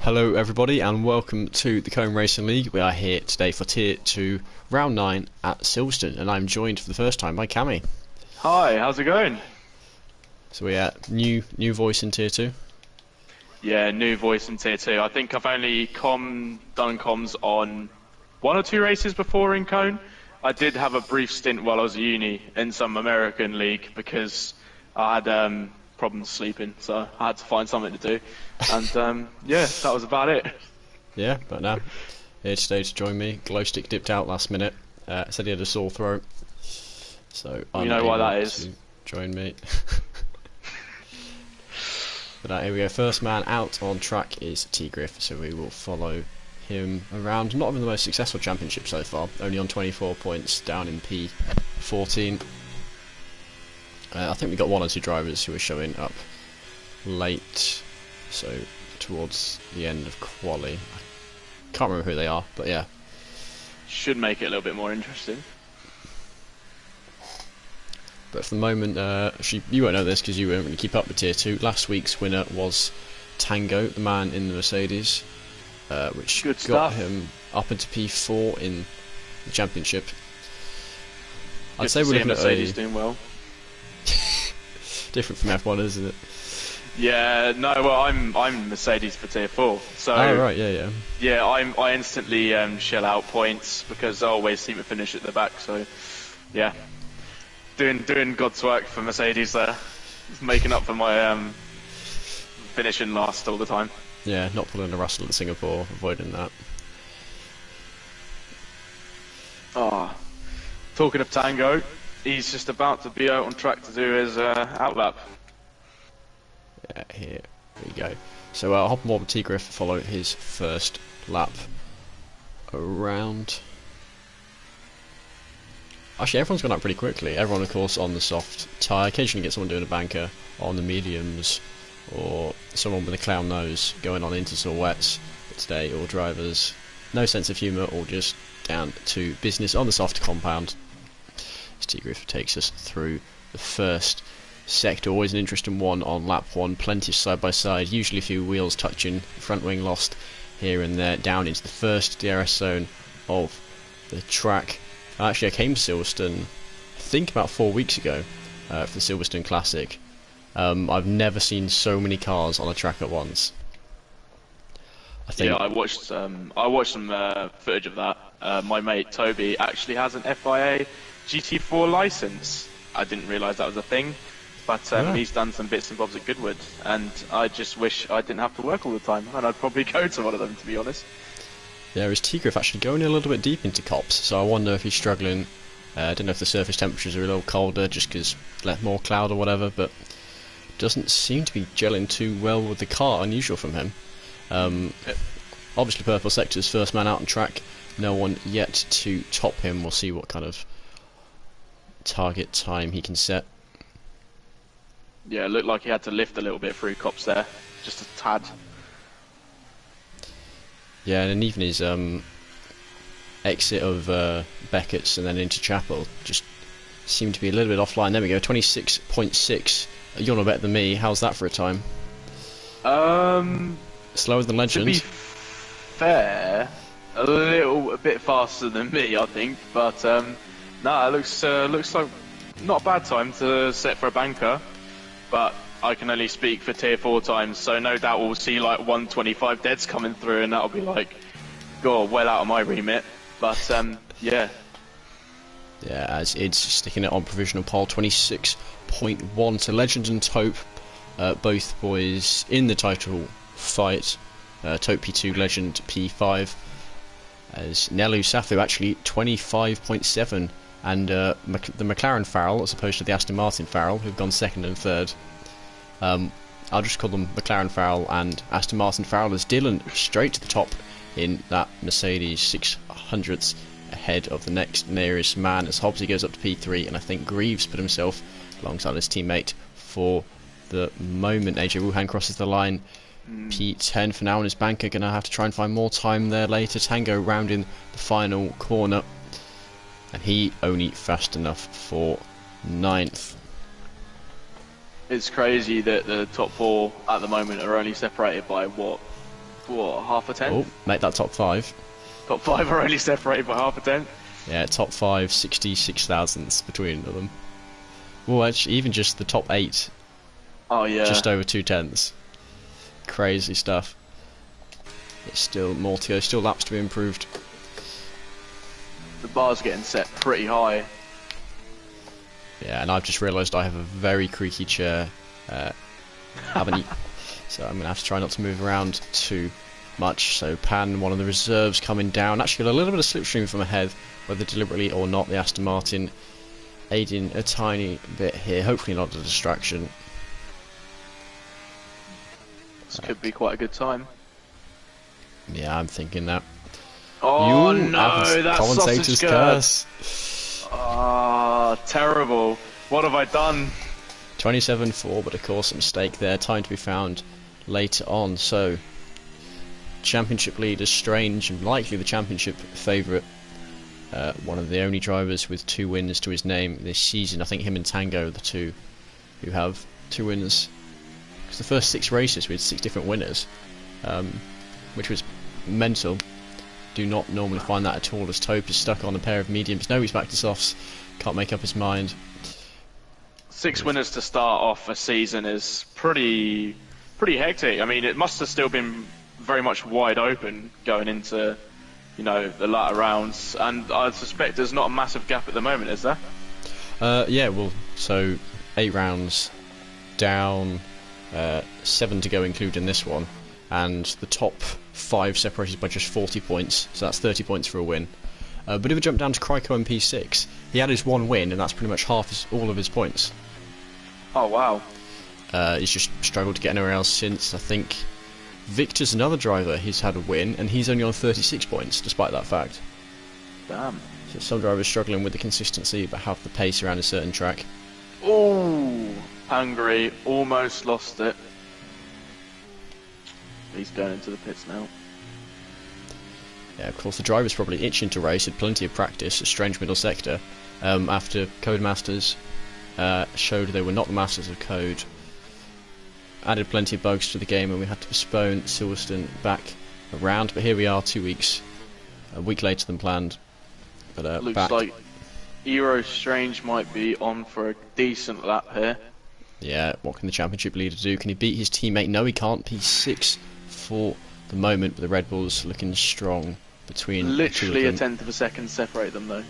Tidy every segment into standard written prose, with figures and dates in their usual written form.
Hello everybody and welcome to the Cone Racing League. We are here today for Tier 2 Round 9 at Silverstone, and I'm joined for the first time by Cammy. Hi, how's it going? So we are new voice in Tier 2. Yeah, new voice in Tier 2. I think I've only done comms on one or two races before in Cone. I did have a brief stint while I was at uni in some American league because I had problems sleeping, so I had to find something to do. And yeah, that was about it. Yeah, but now here today to join me. Glowstick dipped out last minute. Said he had a sore throat, so I'm You know why that is. to join me. But here we go. First man out on track is T-Griff, so we will follow him around. Not having the most successful championship so far, only on 24 points, down in P14. I think we got one or two drivers who are showing up late, so towards the end of quali. I can't remember who they are, but yeah. Should make it a little bit more interesting. But for the moment, actually, you won't know this because you won't really keep up with Tier 2. Last week's winner was Tango, the man in the Mercedes, which got him up into P4 in the championship. I'd say we're looking at Mercedes doing well. Different from F1, isn't it? Yeah, no, well, I'm Mercedes for Tier 4, so... Oh, right, yeah. Yeah, I instantly shell out points because I always seem to finish at the back, so... Yeah. Doing God's work for Mercedes there. Making up for my finishing last all the time. Yeah, not pulling a Russell at Singapore, avoiding that. Ah, talking of Tango, he's just about to be out on track to do his outlap. Yeah, here we go. So I'll hop on board with T-Griff, follow his first lap around. Actually, everyone's gone out pretty quickly. Everyone, of course, on the soft tyre. Occasionally get someone doing a banker on the mediums, or someone with a clown nose going on into sore wets. But today, all drivers, no sense of humour, all just down to business on the soft compound. As T-Griff takes us through the first sector. Always an interesting one on lap 1. Plenty of side by side, usually a few wheels touching, front wing lost here and there, down into the first DRS zone of the track. Actually, I came to Silverstone, I think about 4 weeks ago, for the Silverstone Classic. I've never seen so many cars on a track at once. Yeah, I watched some footage of that. My mate Toby actually has an FIA GT4 license. I didn't realise that was a thing, but he's done some bits and bobs at Goodwood, and I just wish I didn't have to work all the time, and I'd probably go to one of them, to be honest. Yeah, is T-Griff actually going a little bit deep into cops, so I wonder if he's struggling. I don't know if the surface temperatures are a little colder just because more cloud or whatever, but doesn't seem to be gelling too well with the car, unusual from him. Obviously purple sector's first man out on track, no one yet to top him. We'll see what kind of target time he can set. Yeah, it looked like he had to lift a little bit through cops there, just a tad. Yeah, and even his exit of Beckett's and then into Chapel just seemed to be a little bit offline. There we go, 26.6. You're no better than me. How's that for a time? Slower than Legend. To be fair, a bit faster than me, I think. But no, it looks like not a bad time to set for a banker. But I can only speak for Tier 4 times, so no doubt we'll see like 125 deads coming through, and that'll be like, God, well out of my remit. But yeah. Yeah, as it's sticking it on provisional pole, 26.1 to Legend and Taupe, both boys in the title fight. Taupe P2, Legend P5. As Nelu Safu actually 25.7, and the McLaren Farrell, as opposed to the Aston Martin Farrell, who've gone second and third. I'll just call them McLaren Farrell and Aston Martin Farrell, as Dylan straight to the top in that Mercedes 600ths ahead of the next nearest man, as Hobbsy goes up to P3, and I think Greaves put himself alongside his teammate for the moment. AJ Wuhan crosses the line, P10 for now, and his banker going to have to try and find more time there later. Tango rounding the final corner, and he only fast enough for 9th. It's crazy that the top four at the moment are only separated by what, what, half a tenth? Oh, make that top 5. Top 5 are only separated by half a tenth. Yeah, top 5, 66 thousandths between them. Well, actually, even just the top 8, Oh yeah. just over 2 tenths. Crazy stuff. It's still more to go, still laps to be improved. The bar's getting set pretty high. Yeah, and I've just realised I have a very creaky chair, haven't you? So I'm going to have to try not to move around too much. So Pan, one of the reserves, coming down. Actually got a little bit of slipstream from ahead, whether deliberately or not. The Aston Martin aiding a tiny bit here. Hopefully not a distraction. This could be quite a good time. Yeah, I'm thinking that. Oh You no, that's commentator's sausage curse. Ah, terrible. What have I done? 27-4, but of course a mistake there. Time to be found later on. So, championship leader Strange, and likely the championship favourite. One of the only drivers with 2 wins to his name this season. I think him and Tango are the 2 who have 2 wins. Because the first 6 races we had 6 different winners, which was mental. Do not normally find that at all, as Tope is stuck on a pair of mediums. No, he's back to softs. Can't make up his mind. 6 winners to start off a season is pretty hectic. I mean, it must have still been very much wide open going into, you know, the latter rounds. And I suspect there's not a massive gap at the moment, is there? Yeah, well, so 8 rounds down, 7 to go including this one, and the top 5 separated by just 40 points, so that's 30 points for a win. But if we jump down to Kryko in P6, he had his 1 win, and that's pretty much half all of his points. Oh wow. He's just struggled to get anywhere else since. I think Victor's another driver, he's had a win, and he's only on 36 points, despite that fact. Damn. So some drivers struggling with the consistency, but have the pace around a certain track. Oh, Hungary almost lost it. He's going into the pits now. Yeah, of course, the driver's probably itching to race, had plenty of practice, a strange middle sector, after Codemasters showed they were not the masters of code. Added plenty of bugs to the game, and we had to postpone Silverstone back around, but here we are 2 weeks, a week later than planned. But Looks back. like Euro Strange might be on for a decent lap here. Yeah, what can the championship leader do? Can he beat his teammate? No, he can't. P6 for the moment, but the Red Bulls looking strong between Literally the a two of them. tenth of a second separate them, though.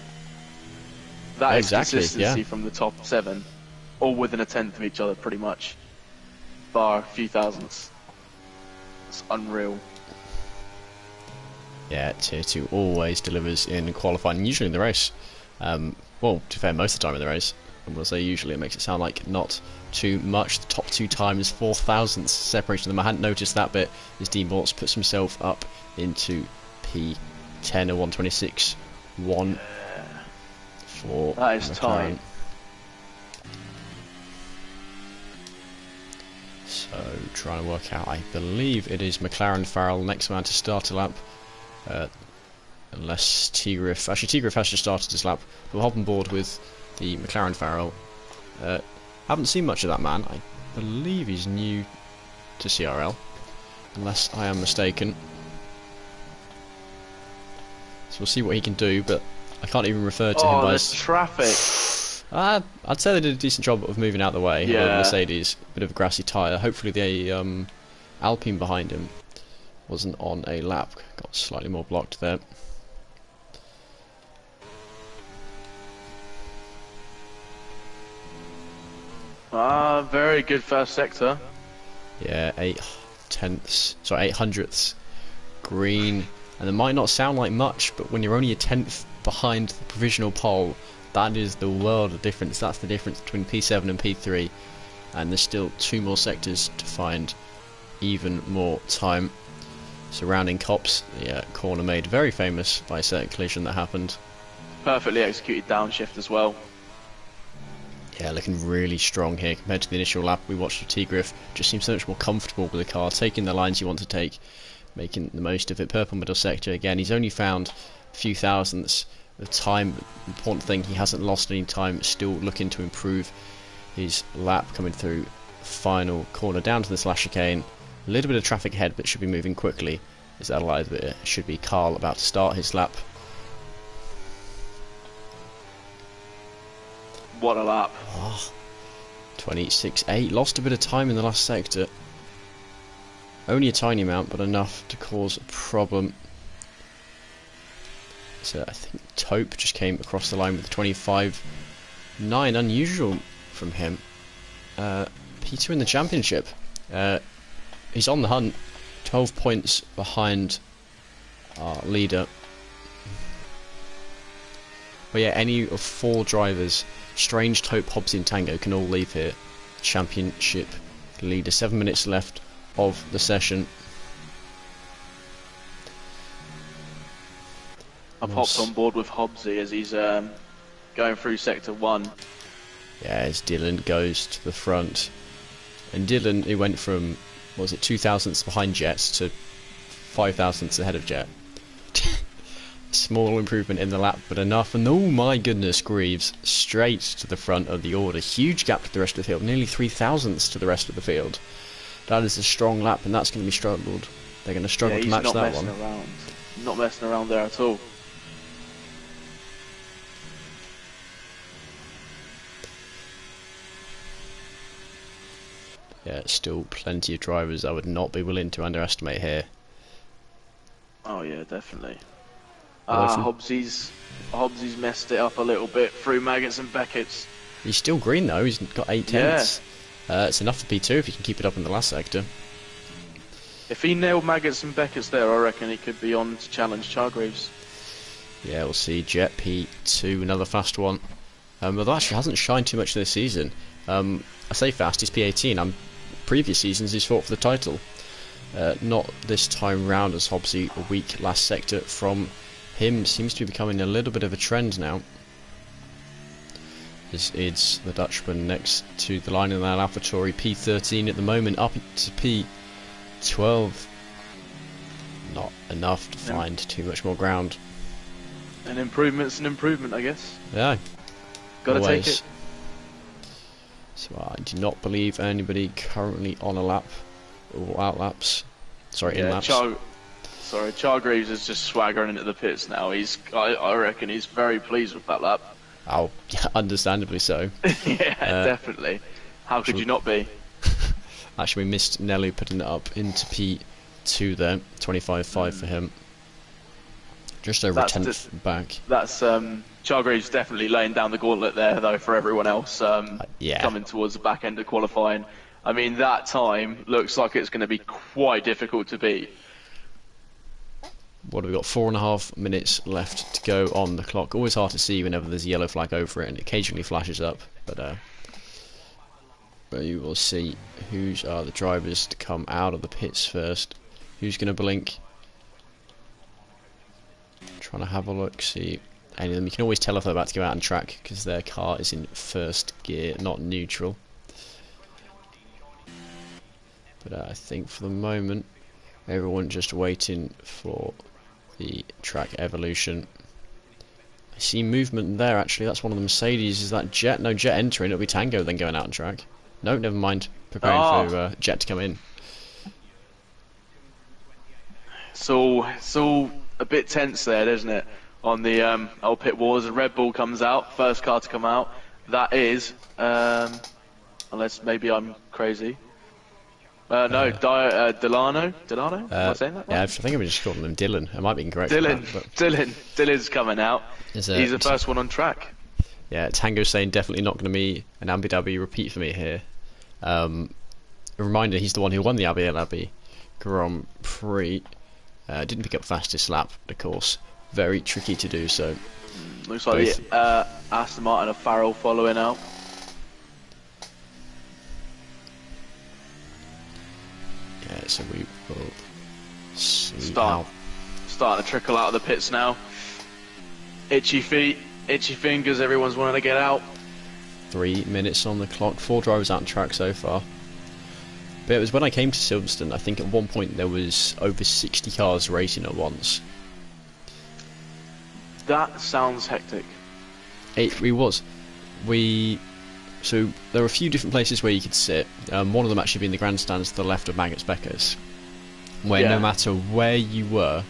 That is Exactly, consistency yeah. from the top 7, all within a tenth of each other, pretty much, bar a few thousandths. It's unreal. Yeah, Tier 2 always delivers in qualifying, and usually in the race. Well, to be fair, most of the time in the race. And we'll say usually, it makes it sound like not too much. The top 2 times, 4 thousandths separating them. I hadn't noticed that bit as Dean Bortz puts himself up into P10 or 126.1 for That is McLaren. tight. So, trying to work out, I believe it is McLaren Farrell, next man to start a lap. Unless Tigriff, actually Tigriff has just started his lap. We'll hop on board with the McLaren Farrell. Haven't seen much of that man. I believe he's new to CRL, unless I am mistaken. So we'll see what he can do, but I can't even refer to him Oh, by there's traffic. I'd say they did a decent job of moving out the way. Yeah. The Mercedes, bit of a grassy tyre. Hopefully the Alpine behind him wasn't on a lap. Got slightly more blocked there. Very good first sector. Yeah, 8 hundredths green, and it might not sound like much, but when you're only a tenth behind the provisional pole, that is the world of difference. That's the difference between P7 and P3, and there's still 2 more sectors to find even more time. Surrounding Cops, the corner made very famous by a certain collision that happened. Perfectly executed downshift as well. Yeah, looking really strong here compared to the initial lap we watched of Tigriff. Just seems so much more comfortable with the car, taking the lines you want to take, making the most of it. Purple middle sector again. He's only found a few thousandths of time. Important thing, he hasn't lost any time. Still looking to improve his lap, coming through final corner down to the slash chicane. A little bit of traffic ahead, but should be moving quickly. Is that alive? It should be Carl about to start his lap. What a lap. Oh, 26.8. Lost a bit of time in the last sector. Only a tiny amount, but enough to cause a problem. So I think Taupe just came across the line with 25.9. Unusual from him. P2 in the championship. He's on the hunt. 12 points behind our leader. But yeah, any of 4 drivers, Strange, Taupe, Hobbs and Tango, can all leave here. Championship leader. 7 minutes left of the session. I've hopped on board with Hobbsy as he's going through sector 1. Yeah, as Dylan goes to the front. And Dylan, he went from, what was it, 2 thousandths behind Jets to 5 thousandths ahead of Jet. Small improvement in the lap, but enough. And oh my goodness, Greaves straight to the front of the order. Huge gap to the rest of the field, nearly 3 thousandths to the rest of the field. That is a strong lap, and that's going to be struggled. They're going to struggle to match that one. Around. Not messing around there at all. Yeah, still plenty of drivers I would not be willing to underestimate here. Oh yeah, definitely. Hobbsy's messed it up a little bit through Maggots and Beckett's. He's still green though, he's got 8 tenths. It's enough for P2 if he can keep it up in the last sector. If he nailed Maggots and Beckett's there, I reckon he could be on to challenge Chargreaves. Yeah, we'll see. Jet P2, another fast one. Although actually hasn't shined too much this season. I say fast, he's P18. Previous seasons he's fought for the title. Not this time round, as Hobbsy a weak last sector from him. Seems to be becoming a little bit of a trend now. This is the Dutchman next to the line in that AlphaTauri. P13 at the moment, up to P12. Not enough to find too much more ground. An improvement's an improvement, I guess. Yeah. Gotta take it. So I do not believe anybody currently on a lap or out laps. Sorry, in laps. Chargreaves is just swaggering into the pits now. I reckon he's very pleased with that lap. Oh, yeah, understandably so. Yeah, definitely. How could you not be? Actually, we missed Nelly putting it up into P2 there. 25.5 for him. Just over a tenth back. That's Chargreaves definitely laying down the gauntlet there, though, for everyone else coming towards the back end of qualifying. I mean, that time looks like it's going to be quite difficult to beat. What have we got? 4.5 minutes left to go on the clock. Always hard to see whenever there's a yellow flag over it, and it occasionally flashes up. But you will see who's are the drivers to come out of the pits first. Who's going to blink? Trying to have a look, see any of them. You can always tell if they're about to go out on track because their car is in first gear, not neutral. But I think for the moment, everyone just waiting for the track evolution. I see movement there actually. That's one of the Mercedes. Is that Jet? No, Jet entering. It'll be Tango then going out on track. No, never mind. Preparing for Jet to come in. So it's all a bit tense there, isn't it? On the old pit wars, a Red Bull comes out, first car to come out. That is, unless maybe I'm crazy. Delano? Am I saying that right? Yeah, I think I'm just calling him Dylan. I might be incorrect. Dylan's coming out. He's the first one on track. Yeah, Tango's saying definitely not going to be an Abu Dhabi repeat for me here. A reminder, he's the one who won the Abu Dhabi Grand Prix. Didn't pick up fastest lap, but of course, very tricky to do so. Looks like the Aston Martin of Farrell following out. Yeah, so we will see starting to trickle out of the pits now. Itchy feet, itchy fingers, everyone's wanting to get out. 3 minutes on the clock, 4 drivers out on track so far. But it was when I came to Silverstone, I think at one point there was over 60 cars racing at once. That sounds hectic. It was. We So there are a few different places where you could sit. One of them actually being the grandstands to the left of Maggotts Beckers, where no matter where you were,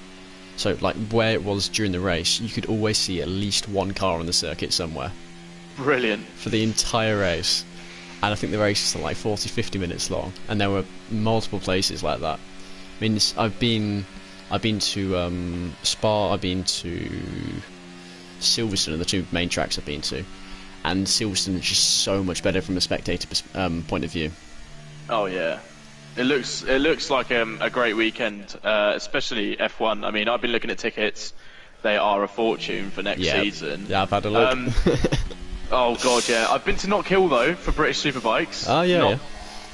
so like where it was during the race, you could always see at least one car on the circuit somewhere. Brilliant. For the entire race. And I think the race was like 40-50 minutes long, and there were multiple places like that. I mean, I've been to Spa, I've been to Silverstone, are the two main tracks I've been to, and Silverstone is just so much better from a spectator point of view. Oh yeah, it looks like a great weekend, especially F1. I mean, I've been looking at tickets; they are a fortune for next season. Yeah, I've had a look. Oh god, yeah. I've been to Knock Hill though for British Superbikes. Oh yeah,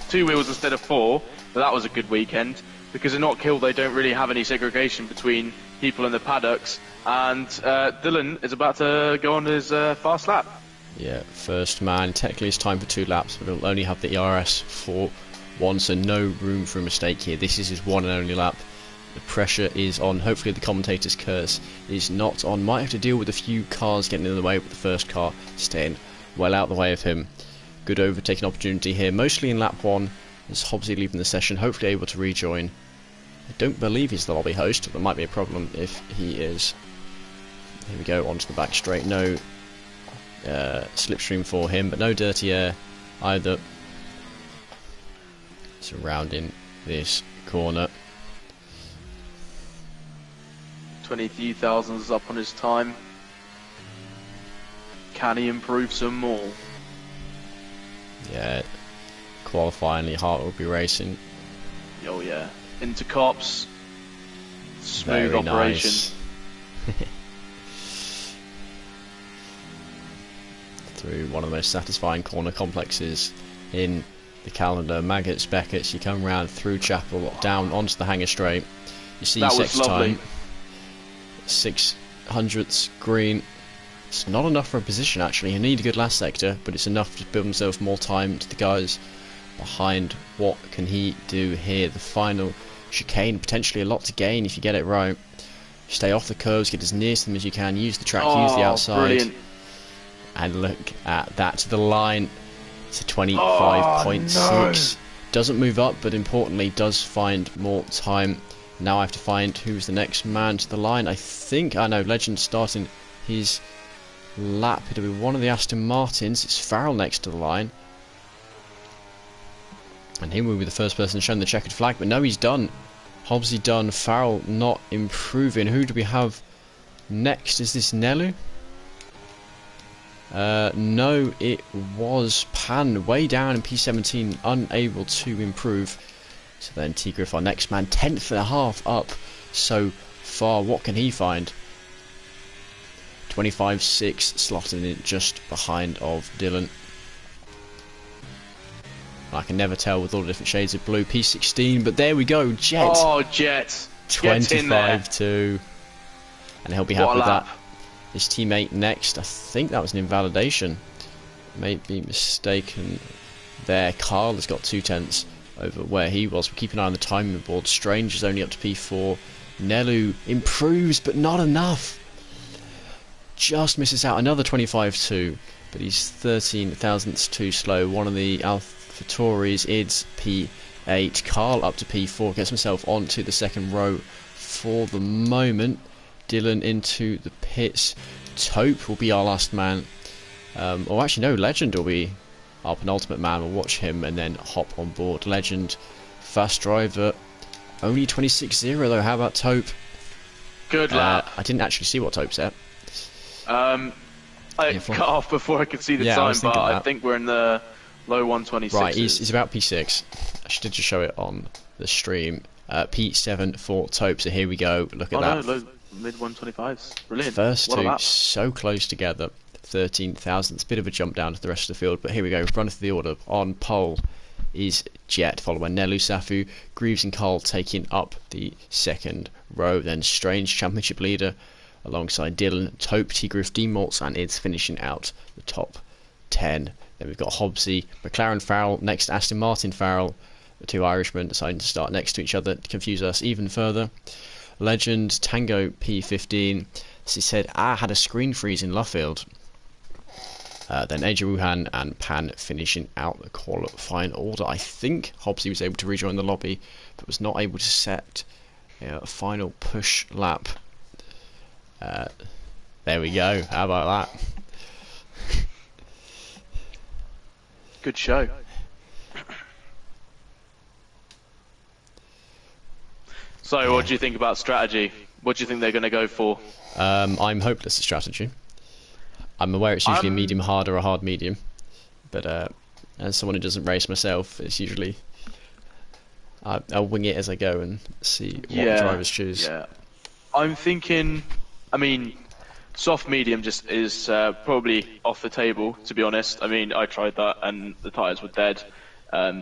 2 wheels instead of 4, but that was a good weekend because in Knock Hill they don't really have any segregation between people in the paddocks. And Dylan is about to go on his fast lap. Yeah, first man. Technically it's time for 2 laps, but he'll only have the ERS for 1, so no room for a mistake here. This is his one and only lap. The pressure is on. Hopefully the commentator's curse is not on. Might have to deal with a few cars getting in the way, but the first car staying well out the way of him. Good overtaking opportunity here, mostly in lap 1, as Hobbsy leaving the session, hopefully able to rejoin. I don't believe he's the lobby host, there might be a problem if he is. Here we go, onto the back straight. No slipstream for him, but no dirty air either. Surrounding this corner. 23,000 is up on his time. Can he improve some more? Yeah, qualifying, Hart will be racing. Oh yeah, into cops. Smooth Very operation. Nice. Through one of the most satisfying corner complexes in the calendar. Maggotts Beckers, you come round through Chapel, down onto the Hanger Straight. You see That was sixth lovely. time. 600ths green. It's not enough for a position actually. You need a good last sector, but it's enough to build himself more time to the guys behind. What can he do here? The final chicane, potentially a lot to gain if you get it right. Stay off the curves, get as near to them as you can, use the track, use the outside. Brilliant. And look at that, to the line. It's a 25.6. No. Doesn't move up, but importantly does find more time. Now I have to find who's the next man to the line. I think I know. Legend starting his lap. It'll be one of the Aston Martins. It's Farrell next to the line, and he will be the first person shown the checkered flag. But no, he's done. Hobbsy done. Farrell not improving. Who do we have next? Is this Nelu? No, it was Pan, way down in P17, unable to improve. So then T-Griff, our next man, 10th and a half up so far. What can he find? 25.6, slotting in just behind of Dylan. I can never tell with all the different shades of blue. P16, but there we go, Jet. Oh, Jet. 25.2. And he'll be happy with lap. that. His teammate next, I think that was an invalidation. May be mistaken there. Carl has got 2/10 over where he was. We're keeping an eye on the timing board. Strange is only up to P4. Nelu improves, but not enough. Just misses out another 25.2, but he's 13 thousandths too slow. One of the AlphaTauris is P8. Carl up to P4, gets himself onto the second row for the moment. Dylan into the pits. Taupe will be our last man. Or actually no, Legend will be our penultimate man. We'll watch him and then hop on board. Legend, fast driver, only 26.0 though. How about Taupe? Good lap. I didn't actually see what Taupe's at. I cut off before I could see the time, but I think we're in the low 126s. Right, he's about P6. I should just show it on the stream. P7 for Taupe, so here we go. Look at that. No, mid 125s. Brilliant. First two so close together. 13 thousandths, bit of a jump down to the rest of the field, but here we go. Run through the order. On pole is Jet, followed by Nelu, Safu, Greaves and Cole taking up the second row. Then Strange, championship leader, alongside Dylan, Taupe, T-Griff, D-Maltz, and it's finishing out the top 10. Then we've got Hobbsy, McLaren, Farrell, next Aston Martin, Farrell. The two Irishmen deciding to start next to each other to confuse us even further. Legend, Tango, P15. As he said, I had a screen freeze in Luffield. Then AJ Wuhan and Pan finishing out the qualifying order. I think Hobbsy was able to rejoin the lobby, but was not able to set a final push lap. There we go. How about that? Good show. So, what do you think about strategy? What do you think they're going to go for? I'm hopeless at strategy. I'm aware it's usually a medium hard or a hard medium, but as someone who doesn't race myself, it's usually I'll wing it as I go and see what the drivers choose. Yeah, I'm thinking. I mean, soft medium just is probably off the table. To be honest, I mean, I tried that and the tyres were dead.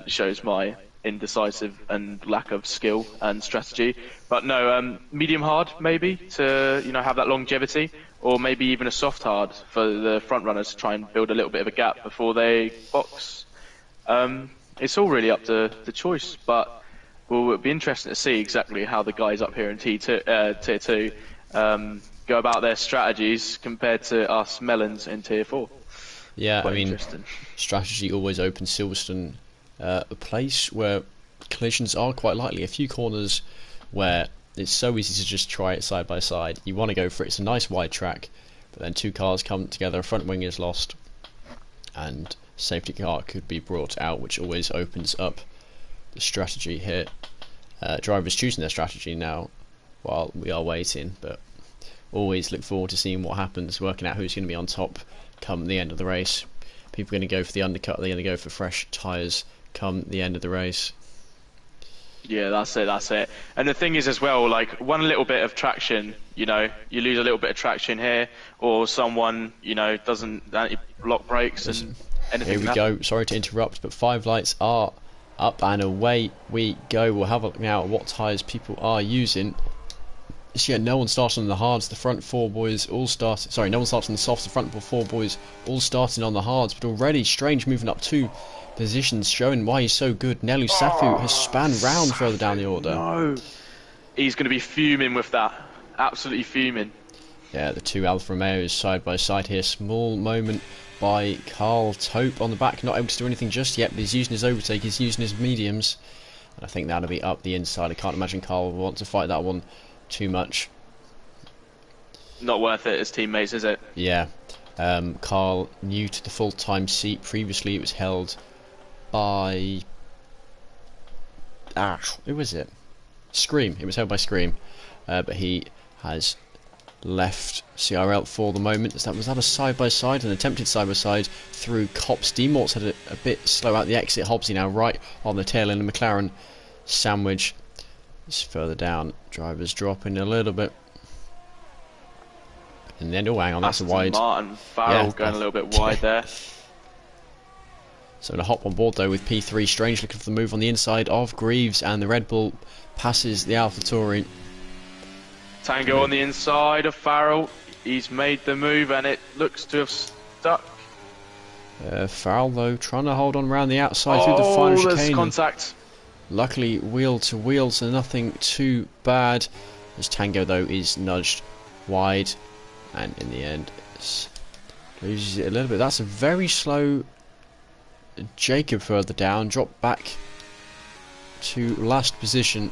Shows my indecisive and lack of skill and strategy. But no, medium hard maybe to have that longevity, or maybe even a soft hard for the front runners to try and build a little bit of a gap before they box. It's all really up to the choice, but it'll be interesting to see exactly how the guys up here in Tier 2 go about their strategies compared to us melons in Tier 4. Yeah, Quite I mean, interesting. strategy always opens Silverstone a place where collisions are quite likely. A few corners where it's so easy to just try it side by side. You want to go for it. It's a nice wide track, but then two cars come together, a front wing is lost, and safety car could be brought out, which always opens up the strategy here. Drivers choosing their strategy now while we are waiting, but always look forward to seeing what happens, working out who's going to be on top come the end of the race. People are going to go for the undercut, they're going to go for fresh tyres come the end of the race. Yeah, that's it. And the thing is as well, like, one little bit of traction, you lose a little bit of traction here, or someone, doesn't anti-block brakes and anything. Here we go, sorry to interrupt, but 5 lights are up and away we go. We'll have a look now at what tyres people are using. So yeah, no one starting on the hards, the front 4 boys all started, sorry, no one starting on the softs, the front 4 boys all starting on the hards, but already Strange moving up 2 positions, showing why he's so good. Nelu Safu has spanned round further down the order. No, he's going to be fuming with that, absolutely fuming. Yeah, the 2 Alfa Romeos side by side here. Small moment by Carl Tope on the back, not able to do anything just yet, but he's using his overtake, he's using his mediums, and I think that'll be up the inside. I can't imagine Carl will want to fight that one too much. Not worth it as teammates, is it? Yeah. Carl new to the full-time seat. Previously it was held by who was it? Scream. It was held by Scream, but he has left CRL for the moment. Was that a side-by-side, an attempted side-by-side through Cops? D-Mort's had a bit slow out the exit. Hobbsy now right on the tail end of McLaren sandwich. It's further down, drivers dropping a little bit. And then, oh hang on, that's a wide. Martin Farrell going a little bit wide there. So to hop on board though with P3, Strange looking for the move on the inside of Greaves, and the Red Bull passes the AlphaTauri. Tango on the inside of Farrell, he's made the move and it looks to have stuck. Farrell though trying to hold on around the outside through the final chicane. There's contact. Luckily wheel to wheel, so nothing too bad, as Tango though is nudged wide, and in the end loses it a little bit. That's a very slow Jacob further down, dropped back to last position.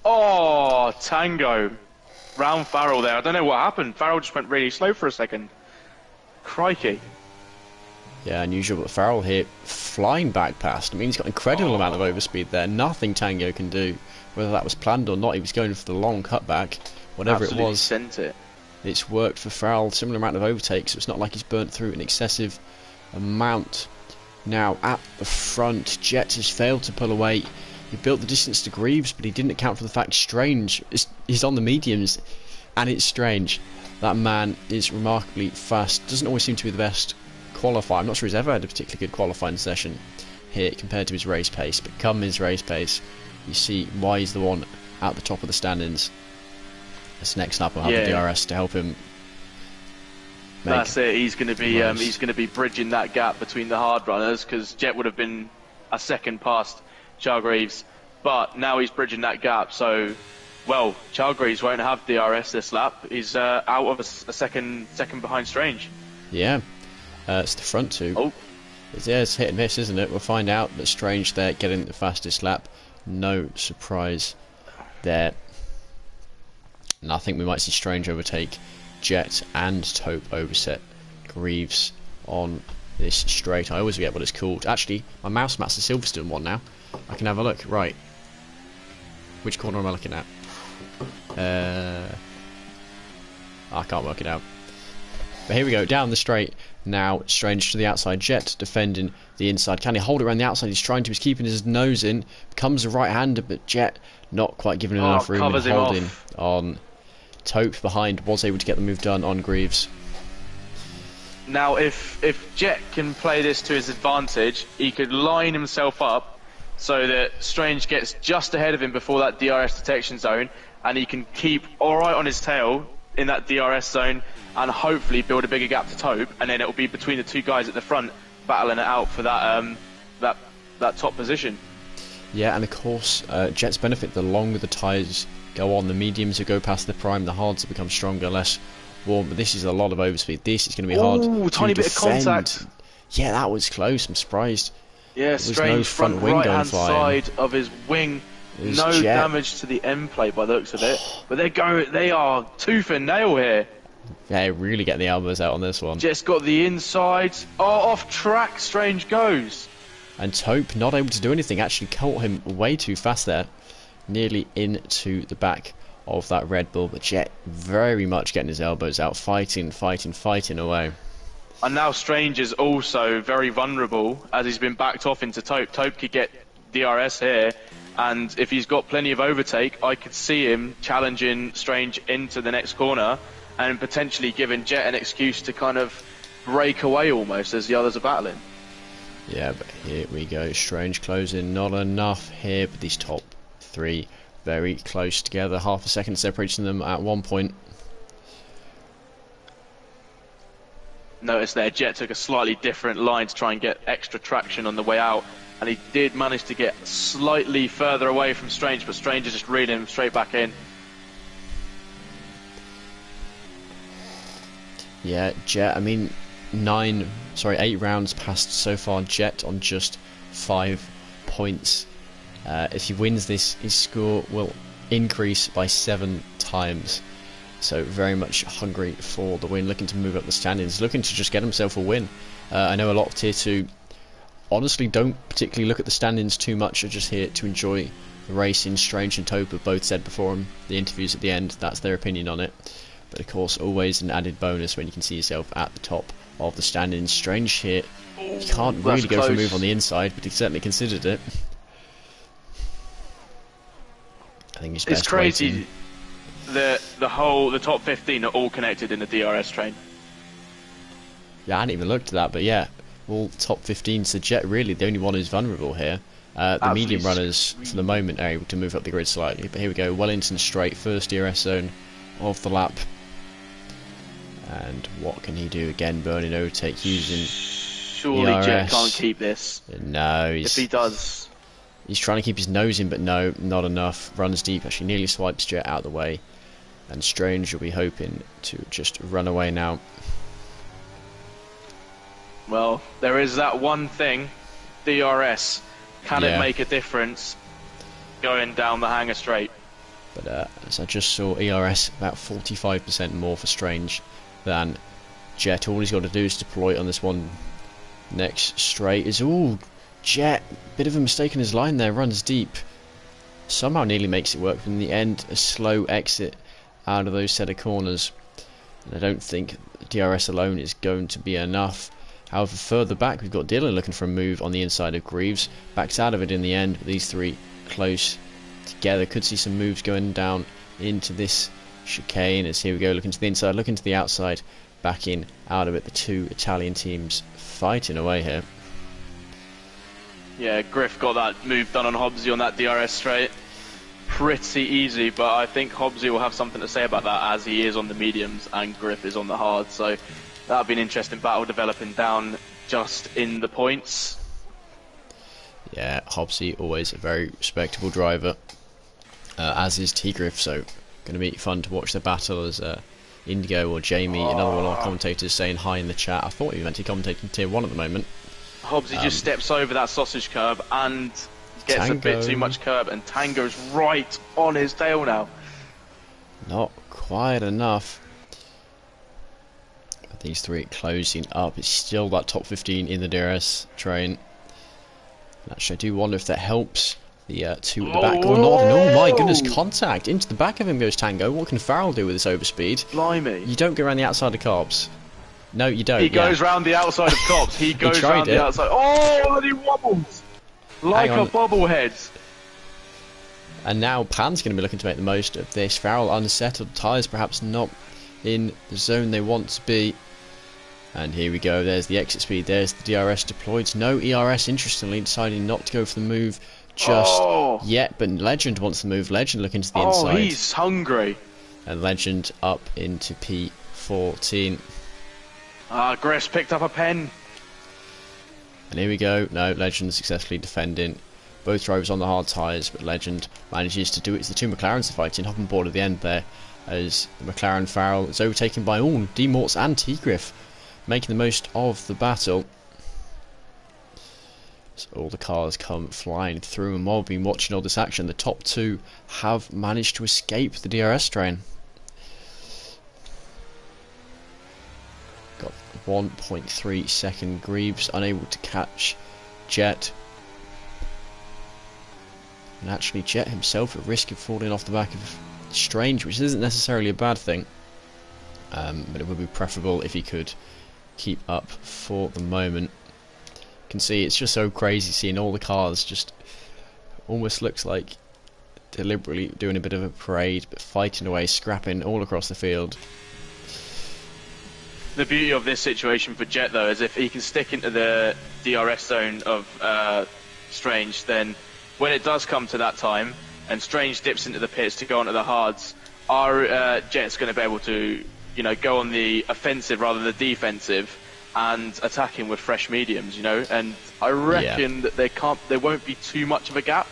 Oh, Tango round Farrell there. I don't know what happened. Farrell just went really slow for a second. Crikey. Yeah, unusual, but Farrell here flying back past. I mean, he's got an incredible amount of overspeed there. Nothing Tango can do. Whether that was planned or not, he was going for the long cutback. Whatever Absolutely it was, sent it. It's worked for Farrell. Similar amount of overtakes, so it's not like he's burnt through an excessive amount. Now at the front, Jet has failed to pull away. He built the distance to Greaves, but he didn't account for the fact Strange he's on the mediums, and it's Strange. That man is remarkably fast. Doesn't always seem to be the best qualifier. I'm not sure he's ever had a particularly good qualifying session here compared to his race pace, but come his race pace, you see why he's the one at the top of the standings. This next up will have the DRS to help him. That's it. He's going to be bridging that gap between the hard runners, because Jet would have been a second past Charles Greaves, but now he's bridging that gap. So well, Chalgreaves won't have DRS this lap. He's out of a second behind Strange. Yeah, it's the front two. Oh. It's hit and miss, isn't it? We'll find out that Strange there getting the fastest lap. No surprise there. And I think we might see Strange overtake Jet and Taupe overset Greaves on this straight. I always forget what it's called. Actually, my mouse mat's the Silverstone one now. I can have a look. Right. Which corner am I looking at? I can't work it out. But here we go, down the straight. Now, Strange to the outside. Jet defending the inside. Can he hold it around the outside? He's trying to. He's keeping his nose in. Becomes a right-hander, but Jet not quite giving him enough room and holding on. Taupe behind was able to get the move done on Greaves. Now, if Jet can play this to his advantage, he could line himself up so that Strange gets just ahead of him before that DRS detection zone, and he can keep alright on his tail in that DRS zone and hopefully build a bigger gap to Taupe, and then it will be between the two guys at the front battling it out for that that top position. Yeah, and of course, Jet's benefit, the longer the tyres go on, the mediums will go past the prime, the hards will become stronger, less warm, but this is a lot of overspeed. This is going to be hard to tiny bit defend. of contact. Yeah, that was close. I'm surprised. Yeah, Strange no front wing right-hand going flying. side of his wing. No Jet. damage to the end plate by the looks of it. But they are tooth and nail here. Yeah, really getting the elbows out on this one. Jet's got the inside. Oh, off track, Strange goes. And Taupe not able to do anything. Actually caught him way too fast there. Nearly into the back of that Red Bull. But Jet very much getting his elbows out. Fighting away. And now Strange is also very vulnerable as he's been backed off into Taupe. Taupe could get DRS here, and if he's got plenty of overtake, I could see him challenging Strange into the next corner and potentially giving Jet an excuse to kind of break away almost as the others are battling. Yeah, but here we go. Strange closing, not enough here, but these top three very close together. Half a second separating them at one point. Notice there, Jet took a slightly different line to try and get extra traction on the way out, and he did manage to get slightly further away from Strange, but Strange is just reeling him straight back in. Yeah, Jet, I mean, 8 rounds passed so far. Jet on just 5 points. If he wins this, his score will increase by 7 times. So very much hungry for the win, looking to move up the standings, looking to just get himself a win. I know a lot of Tier 2 honestly don't particularly look at the standings too much, are just here to enjoy the racing. Strange and Taupe have both said before the interviews at the end, that's their opinion on it. But of course, always an added bonus when you can see yourself at the top of the standings. Strange here, he can't really go for a move on the inside, but he certainly considered it. I think he's best It's crazy. waiting. The top 15 are all connected in the DRS train. Yeah, I hadn't even looked at that, but yeah, all top 15. So Jet really the only one who's vulnerable here. The medium runners for the moment are able to move up the grid slightly, but here we go. Wellington straight, first DRS zone of the lap. And what can he do again? Burning overtake using Surely ERS. Jet can't keep this. No, If he does, he's trying to keep his nose in, but no, not enough. Runs deep, actually nearly swipes Jet out of the way. And Strange will be hoping to just run away now. well, there is that one thing, DRS. Can it make a difference going down the hanger straight? But as I just saw, ERS about 45% more for Strange than Jet. All he's got to do is deploy it on this one next straight. Jet, bit of a mistake in his line there, runs deep. Somehow nearly makes it work, but in the end, a slow exit out of those set of corners. And I don't think DRS alone is going to be enough. However, further back, we've got Dylan looking for a move on the inside of Greaves. Backs out of it in the end, but these three close together. Could see some moves going down into this chicane. As here we go, looking to the inside, looking to the outside, backing out of it. The two Italian teams fighting away here. Yeah, Griff got that move done on Hobbsy on that DRS straight. Pretty easy, but I think Hobbsy will have something to say about that as he is on the mediums and Griff is on the hard. So that'll be an interesting battle developing down just in the points. Yeah, Hobbsy always a very respectable driver. as is Tigriff, so going to be fun to watch the battle as Indigo or Jamie, another one of our commentators, saying hi in the chat. I thought he was actually commentating Tier 1 at the moment. Hobbsy just steps over that sausage curb and gets a bit too much curb, and Tango's right on his tail now. Not quite enough. These three closing up. It's still that top 15 in the DRS train. Actually, I do wonder if that helps the two at the back. Oh, not. Oh my goodness, contact. Into the back of him goes Tango. What can Farrell do with this overspeed? Blimey. You don't go around the outside of carbs. No, you don't. He goes round the outside of cops. He goes round the outside. Oh, and he wobbles like a bobblehead. And now Pan's going to be looking to make the most of this. Farrell unsettled. Tyres perhaps not in the zone they want to be. And here we go. There's the exit speed. There's the DRS deployed. No ERS, interestingly, deciding not to go for the move just yet. But Legend wants the move. Legend looking to the inside. Oh, he's hungry. And Legend up into P14. Gress picked up a pen. And here we go. No, Legend successfully defending. Both drivers on the hard tyres, but Legend manages to do it. It's the two McLarens fighting, hopping board at the end there, as the McLaren Farrell is overtaken by all D-Morts and Tigriff, making the most of the battle. So all the cars come flying through, and while we've been watching all this action, the top two have managed to escape the DRS train. Got 1.3 second. Greaves unable to catch Jet. And actually Jet himself at risk of falling off the back of Strange, which isn't necessarily a bad thing. But it would be preferable if he could keep up for the moment. You can see it's just so crazy seeing all the cars just almost looks like deliberately doing a bit of a parade, but fighting away, scrapping all across the field. The beauty of this situation for Jet, though, is if he can stick into the DRS zone of Strange, then when it does come to that time and Strange dips into the pits to go onto the hards, our Jet's going to be able to, you know, go on the offensive rather than the defensive and attack him with fresh mediums, you know. And I reckon that there won't be too much of a gap,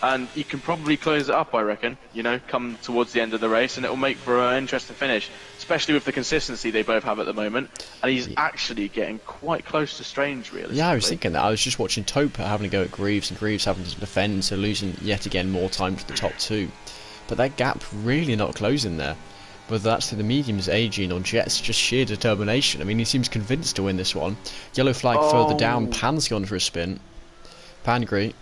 and he can probably close it up, I reckon, you know, come towards the end of the race, and it will make for an interesting finish, especially with the consistency they both have at the moment. And he's actually getting quite close to Strange, realistically. Yeah, I was thinking that. I was just watching Taupe having a go at Greaves, and Greaves having to defend, so losing yet again more time to the top two. But that gap really not closing there. Whether that's through the mediums aging or Jet's just sheer determination. I mean, he seems convinced to win this one. Yellow flag further down. Pan's gone for a spin. Pan great.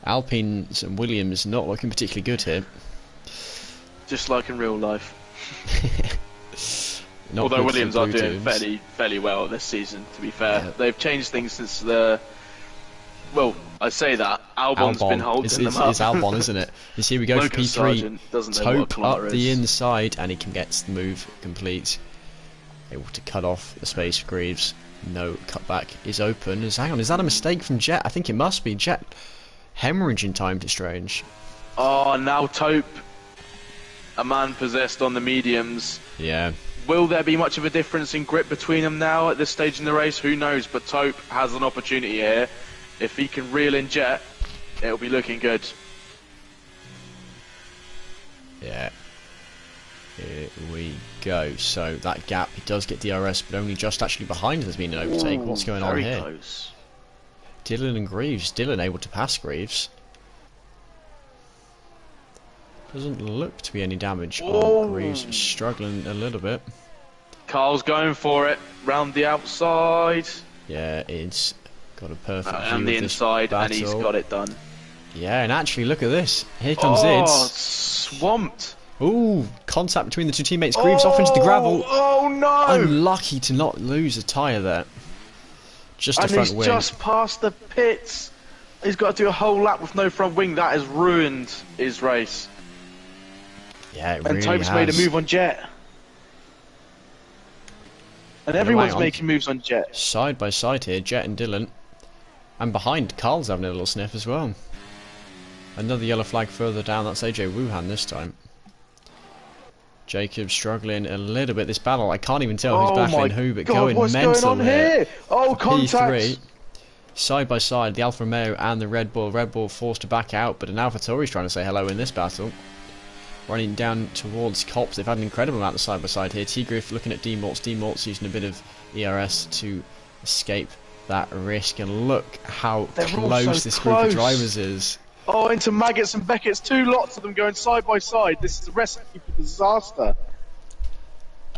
Alpine's and Williams not looking particularly good here. Just like in real life. Although Williams are doing fairly well this season, to be fair. Yeah. They've changed things since the... Well, I say that. Albon's been holding them up. It's Albon, isn't it? You see, we go for P3. Taupe up the inside, and he gets the move complete. Able to cut off the space for Greaves. No cutback is open. Hang on, is that a mistake from Jet? I think it must be. Jet hemorrhaging time to Strange. Oh, now Taupe, a man possessed on the mediums. Yeah. Will there be much of a difference in grip between them now at this stage in the race? Who knows? But Taupe has an opportunity here. If he can reel in Jet, it'll be looking good. Yeah. Here we go. So that gap, he does get DRS, but only just actually behind there's been an overtake. What's going on here? Close. Dylan and Greaves. Dylan able to pass Greaves. Doesn't look to be any damage on Greaves. Struggling a little bit. Carl's going for it. Round the outside. Yeah, it's got a perfect view and the of inside, this and he's got it done. Yeah, and actually, look at this. Here comes Ids. Swamped. Ooh, contact between the two teammates. Greaves off into the gravel. Oh no! Unlucky to not lose a tyre there. Just a front wing. And he's just past the pits. He's got to do a whole lap with no front wing. That has ruined his race. Yeah, it really has. And Taupe's made a move on Jet. And everyone's making moves on Jet. Side by side here, Jet and Dylan. And behind, Carl's having a little sniff as well. Another yellow flag further down. That's AJ Wuhan this time. Jacob struggling a little bit this battle. I can't even tell who's battling who, but going mental going on here. Oh, contact! P3. side by side, the Alfa Romeo and the Red Bull. Red Bull forced to back out, but an AlphaTauri's trying to say hello in this battle. Running down towards Cops. They've had an incredible amount of side by side here. T-Griff looking at D-Morts. D-Morts using a bit of ERS to escape that risk. And look how close this group of drivers is. Oh, into Maggots and Beckett's. 2 lots of them going side by side. This is a recipe for disaster.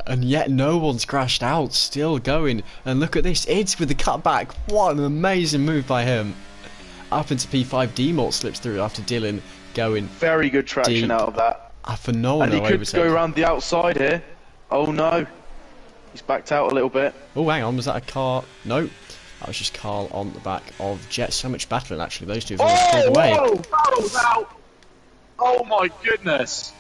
And yet no one's crashed out. Still going. And look at this. It's with the cutback. What an amazing move by him. Up into P5. D-Mort slips through after Dylan going. Very good traction deep. out of that. A phenomenal And he could overtake. go around the outside here. Oh no. He's backed out a little bit. Oh, hang on. Was that a car? No. That was just Carl on the back of Jet. So much battling, actually. Those two have pulled away. Whoa! Battle's out! Oh my goodness.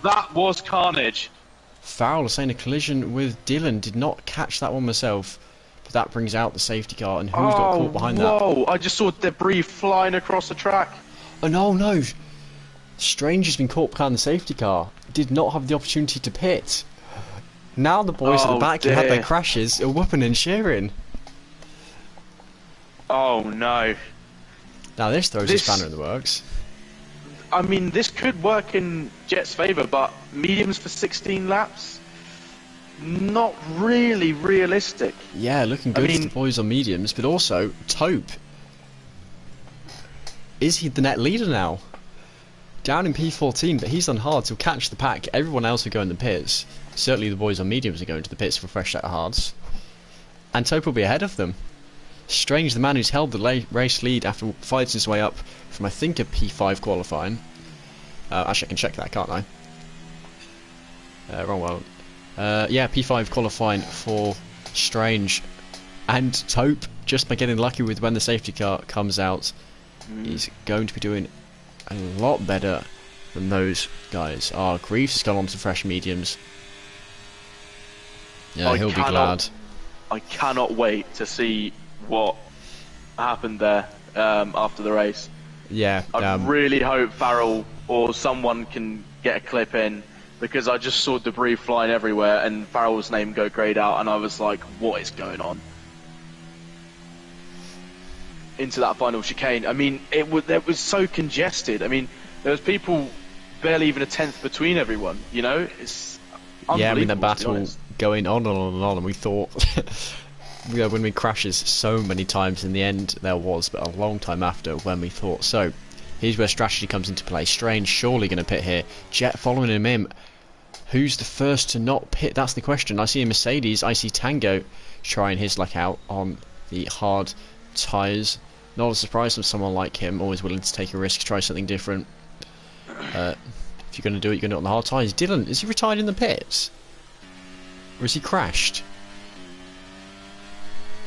That was carnage. Farrell saying a collision with Dylan. Did not catch that one myself. But that brings out the safety car. And who's got caught behind that? Whoa! I just saw debris flying across the track. Oh, no. Strange has been caught behind the safety car. Did not have the opportunity to pit. Now the boys at the back who had their crashes are whooping and cheering. Oh no. Now this throws a spanner in the works. I mean, this could work in Jet's favour, but mediums for 16 laps? Not really realistic. Yeah, looking good for the boys on mediums, but also Taupe. Is he the net leader now? Down in P14, but he's on hards. He'll catch the pack. Everyone else will go in the pits. Certainly the boys on mediums are going to the pits for a fresh set of hards. And Taupe will be ahead of them. Strange, the man who's held the race lead after fighting his way up from, I think, a P5 qualifying. Actually, I can check that, can't I? Wrong one. Yeah, P5 qualifying for Strange. And Taupe, just by getting lucky with when the safety car comes out, is going to be doing a lot better than those guys. Greaves has gone on to fresh mediums. Yeah, he'll be glad. I cannot wait to see what happened there after the race. Yeah. I really hope Farrell or someone can get a clip in, because I just saw debris flying everywhere and Farrell's name go grayed out, and I was like, what is going on? Into that final chicane. I mean, it was so congested. I mean, there was people barely even a tenth between everyone. You know, it's unbelievable. Yeah, I mean the battle going on and on and on, and we thought, when we crashes so many times. In the end, there was, but a long time after when we thought. So, here's where strategy comes into play. Strange surely going to pit here. Jet following him in. Who's the first to not pit? That's the question. I see a Mercedes. I see Tango trying his luck out on the hard tyres. Not a surprise from someone like him, always willing to take a risk, try something different. If you're going to do it, you're going to do it on the hard tyres. Dylan, is he retired in the pits? Or is he crashed?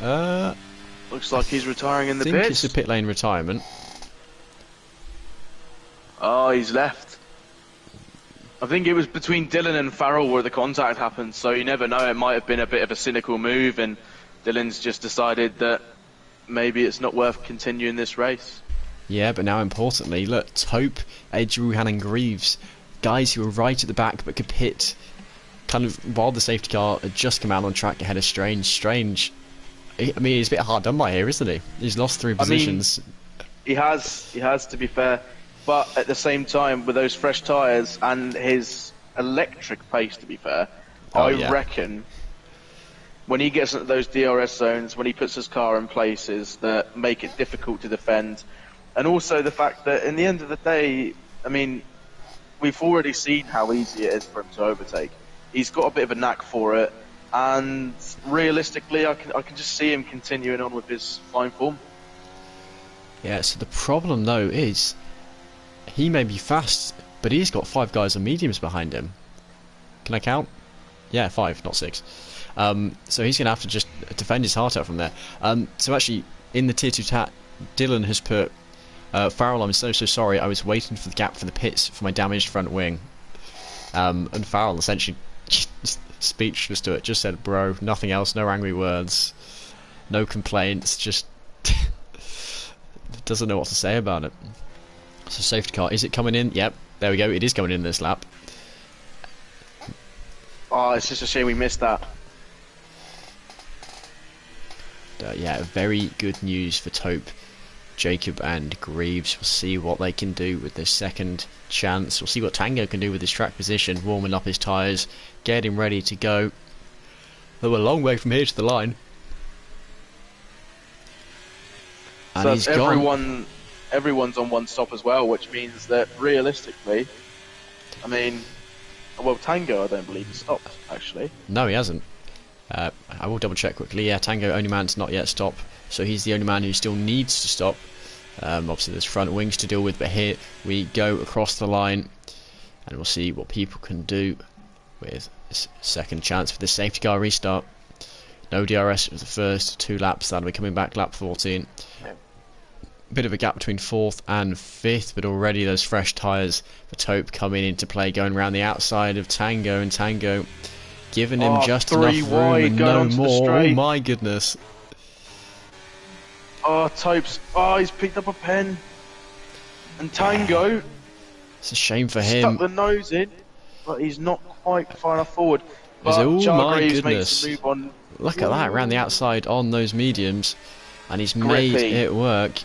Looks like he's retiring in the pits. I think it's a pit lane retirement. Oh, he's left. I think it was between Dylan and Farrell where the contact happened, so you never know, it might have been a bit of a cynical move and Dylan's just decided that maybe it's not worth continuing this race. Yeah, but now importantly, look, Taupe, Ruhan and Greaves, guys who were right at the back but could pit kind of while the safety car had just come out on track ahead of Strange. Strange, I mean, he's a bit hard done by here, isn't he? He's lost 3 positions. I mean, he has to be fair, but at the same time, with those fresh tyres and his electric pace, to be fair, I reckon when he gets into those DRS zones, when he puts his car in places that make it difficult to defend, and also the fact that in the end of the day, I mean, we've already seen how easy it is for him to overtake. He's got a bit of a knack for it, and realistically, I can just see him continuing on with his fine form. Yeah, so the problem though is, he may be fast, but he's got 5 guys on mediums behind him. Can I count? Yeah, 5, not 6. So he's going to have to just defend his heart out from there. So actually, in the Tier 2 tat, Dylan has put, Farrell, I'm so sorry, I was waiting for the gap for the pits for my damaged front wing. And Farrell essentially speechless to it, just said, bro, nothing else, no angry words, no complaints, just doesn't know what to say about it. So safety car, is it coming in? Yep, there we go, it is coming in this lap. Oh, it's just a shame we missed that. Yeah, very good news for Taupe, Jacob and Greaves. We'll see what they can do with this second chance. We'll see what Tango can do with his track position, warming up his tyres, getting ready to go. Though a long way from here to the line. And So he's gone. everyone's on one stop as well, which means that realistically, I mean, well, Tango I don't believe has stopped actually. No, he hasn't. I will double check quickly. Yeah, Tango, only man to not yet stop, so he's the only man who still needs to stop. Obviously there's front wings to deal with, but here we go across the line, and we'll see what people can do with this second chance for the safety car restart. No DRS for the first 2 laps. That'll be coming back lap 14. Bit of a gap between 4th and 5th, but already those fresh tyres for Taupe coming into play, going around the outside of Tango, and Tango giving him just enough room and no more. Oh my goodness. Oh, Taupe's, he's picked up a pen. And Tango, it's a shame for him. Stuck the nose in, but he's not quite far enough forward. But Oh my goodness. Makes a move on. Look at that, around the outside on those mediums, and he's made it work.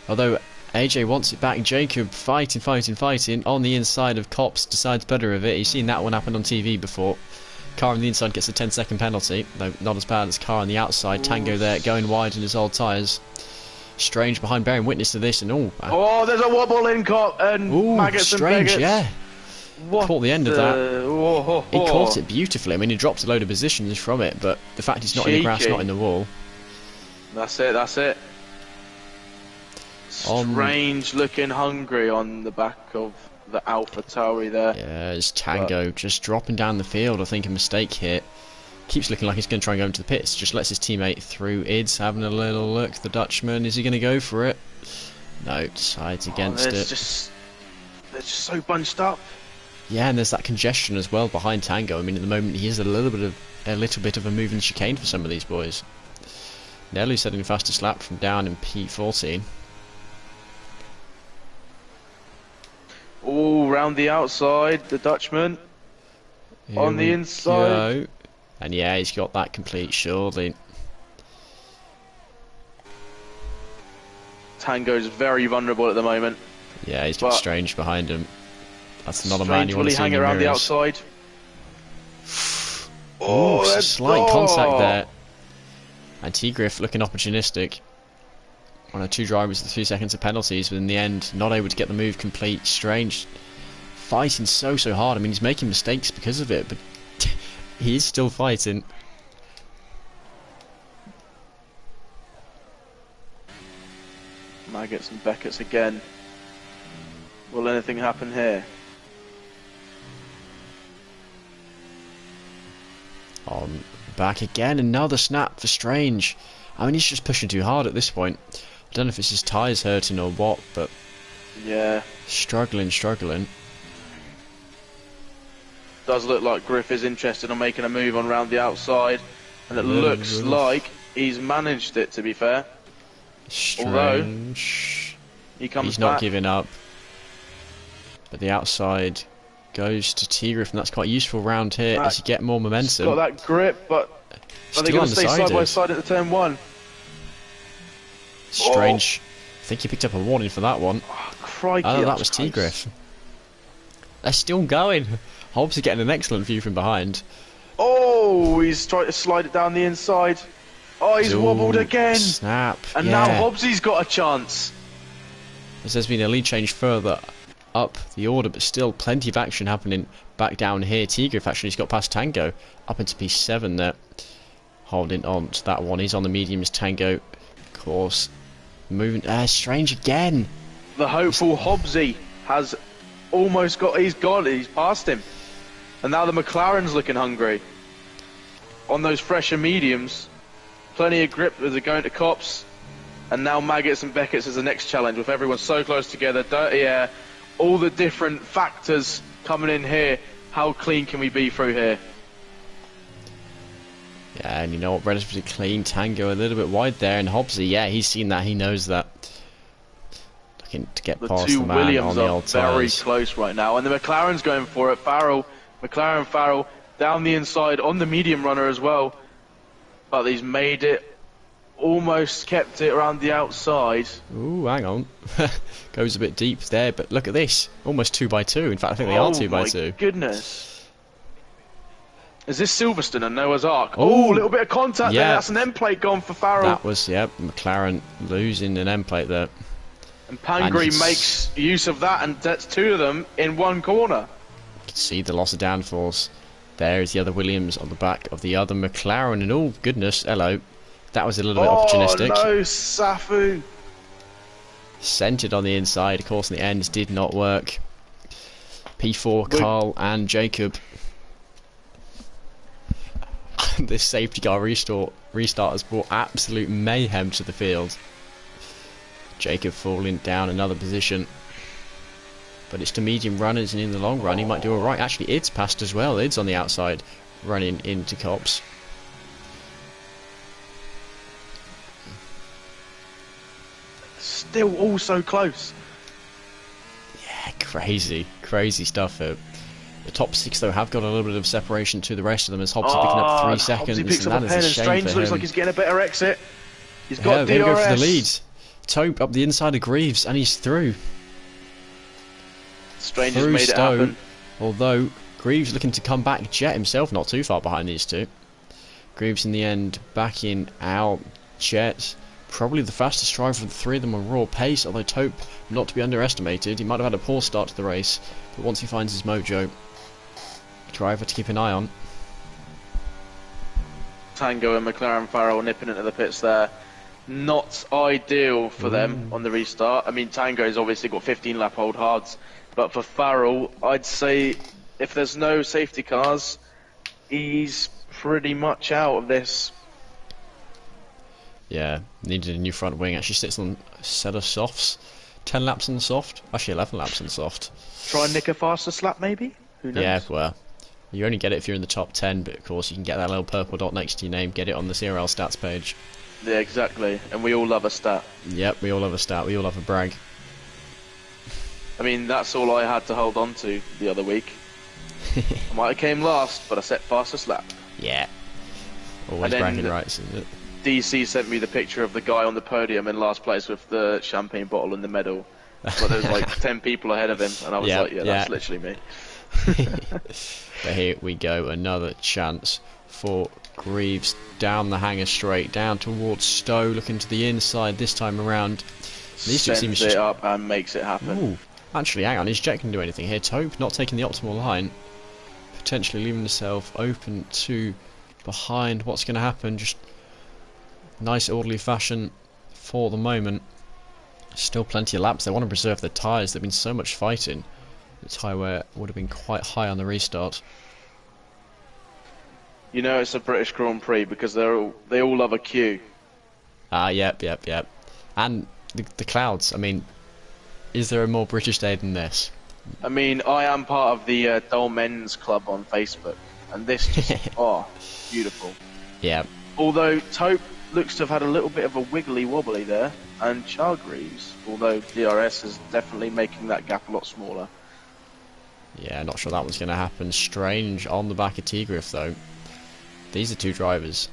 Although AJ wants it back, Jacob fighting on the inside of Cops, decides better of it. He's seen that one happen on TV before. Car on the inside gets a 10-second penalty, though not as bad as car on the outside. Ooh. Tango there going wide in his old tyres. Strange behind, bearing witness to this, and there's a wobble in Cop and Maggots strange, and yeah. Caught the end of that. He caught it beautifully. I mean, he dropped a load of positions from it, but the fact he's not in the grass, not in the wall. That's it. Strange looking Hungary on the back of the Alpha Tauri there. Yeah, it's Tango just dropping down the field. I think a mistake here. Keeps looking like he's going to try and go into the pits. Just lets his teammate through. Id's having a little look. The Dutchman, is he going to go for it? No, decides against it. They're just so bunched up. Yeah, and there's that congestion as well behind Tango. I mean, at the moment he is a little bit of a moving chicane for some of these boys. Nelly's setting the fastest lap from down in P14. Oh, round the outside, the Dutchman. Here on the inside. Go. And yeah, he's got that complete, surely. Tango's very vulnerable at the moment. Yeah, he's got Strange behind him. That's not a man you want to see in hang around the mirrors. outside. Slight contact there. And T-Griff looking opportunistic. One or two drivers with 2 seconds of penalties, but in the end, not able to get the move complete. Strange fighting so hard. I mean, he's making mistakes because of it, but he is still fighting. Maggots and Beckett's again. Will anything happen here? On back again, another snap for Strange. I mean, he's just pushing too hard at this point. I don't know if it's his tyres hurting or what, but yeah, struggling. Does look like Griff is interested in making a move on round the outside, and it looks like he's managed it, to be fair. Strange. Although he's not giving up, but the outside goes to T-Griff, and that's quite useful round here as you get more momentum. Got that grip, but are they going to stay side by side at the turn 1? Strange. I think he picked up a warning for that one. Oh, crikey, that was T-Griff. They're still going. Hobbs is getting an excellent view from behind. Oh, he's trying to slide it down the inside. Oh, he's wobbled again. Snap. And now Hobbsy's got a chance. As there's been a lead change further up the order, but still plenty of action happening back down here. T-Griff actually has got past Tango up into P7 there. Holding on to that one. He's on the mediums. Tango, of course, moving. Strange again. The hopeful Hobbsy has almost got. He's passed him. And now the McLaren's looking hungry. On those fresher mediums. Plenty of grip as they're going to Cops. And now Maggots and Beckett's is the next challenge, with everyone so close together. Dirty air. All the different factors coming in here. How clean can we be through here? Yeah, and you know what, relatively clean. Tango a little bit wide there, and Hobbsy, yeah, he's seen that, he knows that. Looking to get past the man Williams on the old are very tyres. close right now, and the McLaren's going for it. McLaren down the inside on the medium runner as well. But he's made it almost kept it around the outside. Ooh, hang on. Goes a bit deep there, but look at this. Almost 2x2. In fact, I think they are 2x2. Oh my goodness. Is this Silverstone and Noah's Ark? Oh, Oh, a little bit of contact there. That's an end plate gone for Farrell. That was, McLaren losing an end plate there. And Pangri makes use of that, and that's two of them in one corner. You can see the loss of downforce. There is the other Williams on the back of the other McLaren, and oh goodness, hello. That was a little bit opportunistic. Oh no, Safu! Centered on the inside, of course, in the ends did not work. P4, Carl and Jacob. This safety car restart has brought absolute mayhem to the field. Jacob falling down another position. But it's to medium runners, and in the long run he might do alright. Actually, Id's passed as well. Id's on the outside, running into Cops. Still all so close. Yeah, crazy stuff here. The top six though have got a little bit of separation to the rest of them, as Hobbs is picking up 3 seconds. He picks and up a pen, and Strange looks like he's getting a better exit. He's got DRS. There we go for the lead. Tope up the inside of Greaves, and he's through. Strange has made it happen. Although Greaves looking to come back. Jet himself not too far behind these two. Greaves in the end backing out. Jet probably the fastest driver of the three of them on raw pace, although Tope not to be underestimated. He might have had a poor start to the race, but once he finds his mojo, driver to keep an eye on. Tango and McLaren Farrell nipping into the pits there. Not ideal for them on the restart. I mean, Tango's obviously got 15 lap hold hards, but for Farrell, I'd say if there's no safety cars, he's pretty much out of this. Yeah, needed a new front wing. Actually sits on a set of softs. 10 laps on soft. Actually 11 laps on soft. Try and nick a faster slap maybe? Who knows? Yeah, well, you only get it if you're in the top 10, but of course you can get that little purple dot next to your name, get it on the CRL stats page. Yeah, exactly. And we all love a stat. Yep, we all love a stat. We all love a brag. I mean, that's all I had to hold on to the other week. I might have came last, but I set fastest lap. Yeah. Always bragging rights, isn't it? DC sent me the picture of the guy on the podium in last place with the champagne bottle and the medal. But there was like 10 people ahead of him, and I was like, yeah, that's literally me. But here we go, another chance for Greaves down the hanger straight, down towards Stowe, looking to the inside this time around. Sends it up and makes it happen. Ooh, actually, hang on, his jet can do anything here. Tope not taking the optimal line, potentially leaving himself open to behind. What's going to happen? Just nice orderly fashion for the moment. Still plenty of laps. They want to preserve their tyres. There've been so much fighting. The tyre wear would have been quite high on the restart. You know it's a British Grand Prix because they all love a queue. Yep. And the clouds. I mean, is there a more British day than this? I mean, I am part of the Dull Men's Club on Facebook, and this just beautiful. Yeah. Although Tope looks to have had a little bit of a wiggly wobbly there, and Chargreaves, although DRS is definitely making that gap a lot smaller. Yeah, not sure that one's going to happen. Strange on the back of Tigriff though. These are two drivers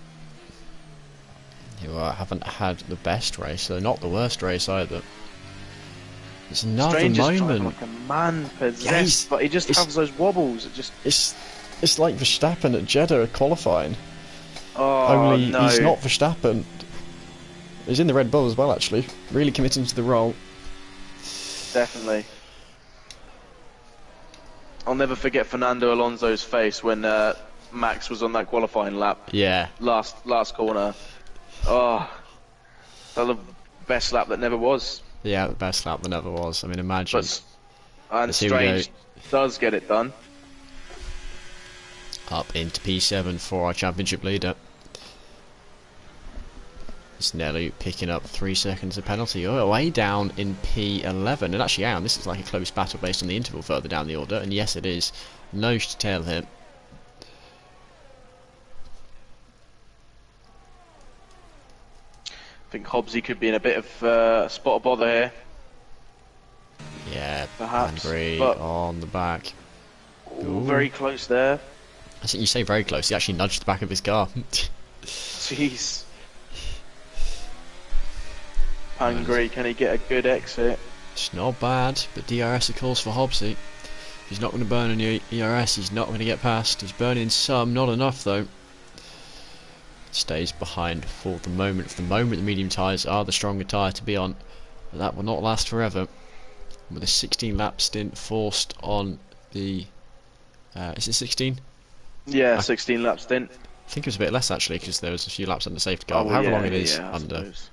who haven't had the best race, so not the worst race either. It's another Strange moment. Like a man possessed, but he just has those wobbles. It's like Verstappen at Jeddah qualifying. Oh, Only no. he's not Verstappen. He's in the Red Bull as well, actually. Really committing to the role. Definitely. I'll never forget Fernando Alonso's face when Max was on that qualifying lap. Yeah. Last corner. Oh, that was the best lap that never was. Yeah, the best lap that never was. I mean, imagine. And Strange does get it done. Up into P7 for our championship leader. It's Nelly picking up 3 seconds of penalty. Oh, way down in P11. And actually, this is like a close battle based on the interval further down the order. And yes, it is. Nose to tail here. I think Hobbsy could be in a bit of spot of bother here. Yeah, perhaps. But on the back. Ooh, very close there. I think you say very close. He actually nudged the back of his car. Jeez. Hungry, can he get a good exit? It's not bad, but DRS of course for Hobbsy. If he's not going to burn any ERS, he's not going to get past. He's burning some, not enough though. Stays behind for the moment. For the moment, the medium tyres are the stronger tyre to be on, but that will not last forever. With a 16 lap stint forced on the... is it 16? Yeah, 16 lap stint. I think it was a bit less actually, because there was a few laps under safety car. Oh, However yeah, long it is yeah, under. suppose.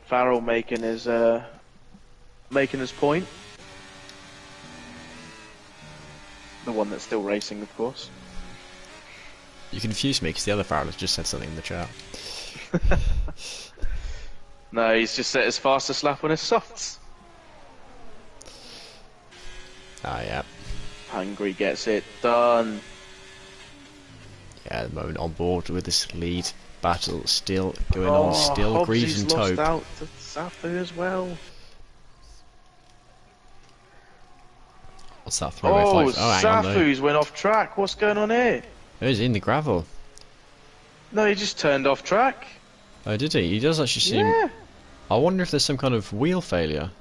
Farrell making his point. The one that's still racing, of course. You confused me because the other Farrell has just said something in the chat. No, he's just set his fastest lap on his softs. Ah, yeah. Hungry gets it done. Yeah, at the moment on board with this lead battle still going on, still Greaves and lost Tope. out to Safu as well. What's that? 305? Oh, hang on, though. Safu's went off track. What's going on here? Oh, he's in the gravel. No, he just turned off track. Oh, did he? He does actually seem... Yeah. I wonder if there's some kind of wheel failure.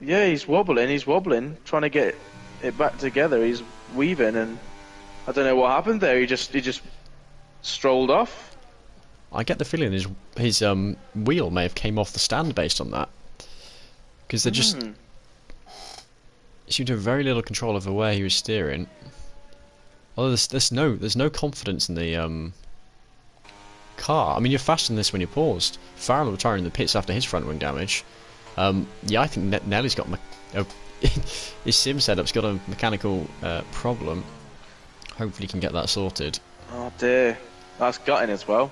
Yeah, he's wobbling, trying to get it back together. He's weaving, and I don't know what happened there. He just strolled off. I get the feeling his wheel may have came off the stand based on that, because they just seemed to have very little control over where he was steering. Although there's no confidence in the car. I mean, you're faster than this when you're paused. Farrell retiring in the pits after his front wing damage. Yeah, I think Nelly's got his sim setup's got a mechanical problem. Hopefully, he can get that sorted. Oh dear, that's gutting as well.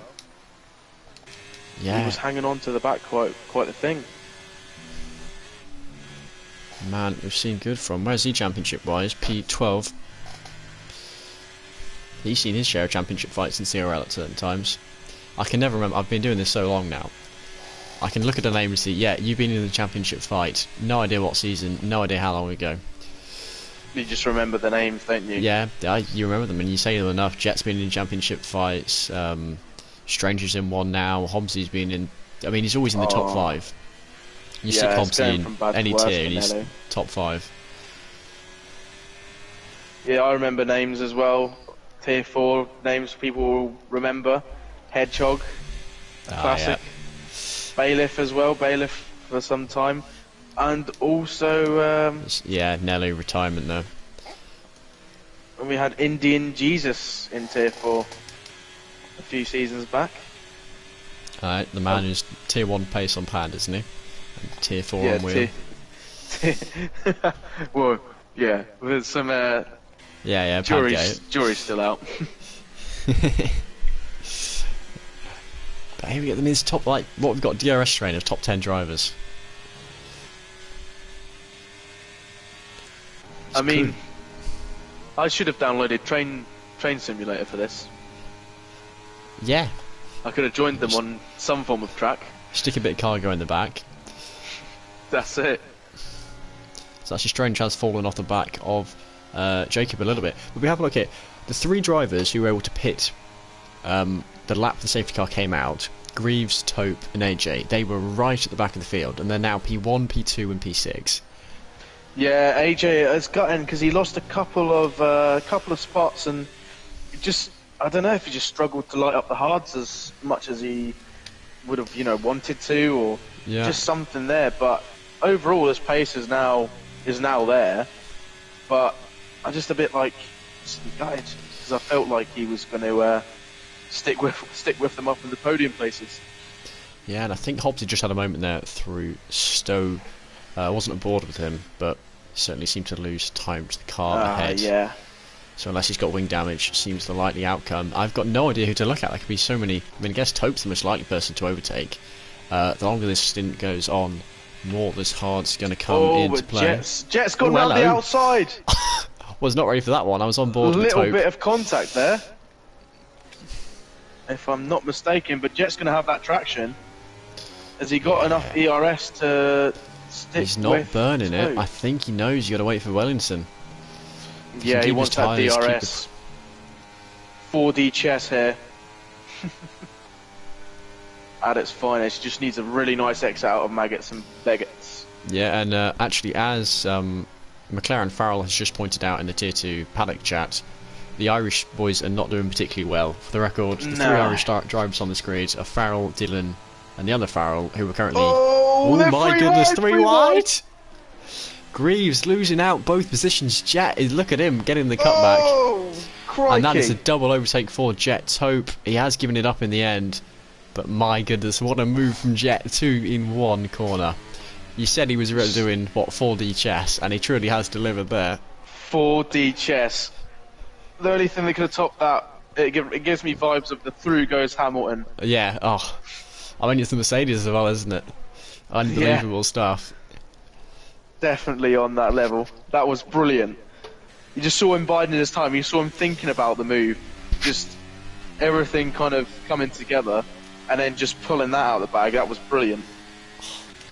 Yeah, he was hanging on to the back quite the thing. Man, we've seen good from. Where's he championship wise? P12. He's seen his share of championship fights in CRL at certain times. I can never remember. I've been doing this so long now. I can look at a name and see, yeah, you've been in the championship fight. No idea what season, no idea how long ago. You just remember the names, don't you? Yeah, you remember them and you say them enough. Jet's been in championship fights, Stranger's in one now, Hobbsy's been in... I mean, he's always in the top 5. You stick Hobbsy in any tier and he's top 5. Yeah, I remember names as well. Tier 4 names people will remember. Hedgehog, classic. Yeah. Bailiff as well, Bailiff for some time. And also... yeah, Nelly retirement though. And we had Indian Jesus in Tier 4 a few seasons back. Alright, the man who's Tier 1 pace on pad, isn't he? And Tier 4 on wheel. Well, yeah, with some... yeah, jury's still out. But here we get them in his top, like, what we've got, DRS train of top 10 drivers. I mean, I should have downloaded Train Simulator for this. Yeah. I could have joined them on some form of track. Stick a bit of cargo in the back. That's it. It's actually strange has fallen off the back of Jacob a little bit. But we have a look at the 3 drivers who were able to pit the lap the safety car came out. Greaves, Tope and AJ. They were right at the back of the field and they're now P1, P2 and P6. Yeah, AJ has gotten because he lost a couple of spots and just I don't know if he just struggled to light up the hards as much as he would have wanted to or just something there. But overall, his pace is now there. But I'm just a bit like gutted because I felt like he was going to stick with them up in the podium places. Yeah, and I think Hobbsy just had a moment there through Stowe. I wasn't aboard with him, but certainly seemed to lose time to the car ahead. Yeah. So unless he's got wing damage, seems the likely outcome. I've got no idea who to look at. There could be so many. I mean, I guess Tope's the most likely person to overtake. The longer this stint goes on, more this hard's going to come into play. Jet's gone round the outside. Was not ready for that one. I was on board with Tope. A little bit of contact there, if I'm not mistaken. But Jet's going to have that traction. Has he got enough ERS to stick? He's not burning it. I think he knows you got to wait for Wellington. Yeah, he wants that DRS. 4D chess here. at its finest. Just needs a really nice exit out of maggots and beggets. Yeah, and actually, as McLaren Farrell has just pointed out in the Tier 2 paddock chat, the Irish boys are not doing particularly well. For the record, the 3 Irish drivers on this grid are Farrell, Dillon, and the other Farrell, who are currently... Oh my goodness, 3 wide! Greaves losing out both positions. Jet, look at him getting the cutback. Oh, crikey. And that is a double overtake for Jet Tope. He has given it up in the end, but my goodness, what a move from Jet, 2 in 1 corner. You said he was doing, what, 4D chess, and he truly has delivered there. 4D chess. The only thing that could have topped that, it gives me vibes of the through goes Hamilton. Yeah, oh. I mean, it's the Mercedes as well, isn't it? Unbelievable stuff. Definitely on that level. That was brilliant. You just saw him biding his time, you saw him thinking about the move. Just everything kind of coming together, and then just pulling that out of the bag. That was brilliant.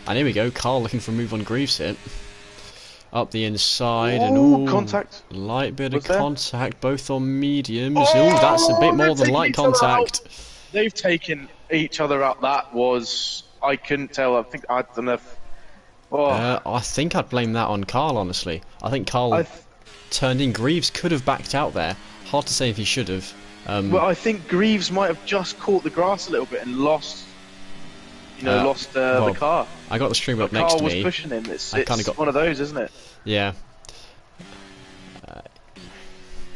And here we go, Carl looking for a move on Greaves here. Up the inside, ooh, and contact. Light bit Was of there? Contact, both on mediums. Oh, that's a bit more than light contact. They've taken each other out. That was... I couldn't tell. I think I don't know if... Oh. I think I'd blame that on Carl, honestly. I think Carl turned in. Greaves could have backed out there. Hard to say if he should have. Well, I think Greaves might have just caught the grass a little bit and lost... the car. I got the stream up next to me. Carl was pushing him. It's got one of those, isn't it? Yeah.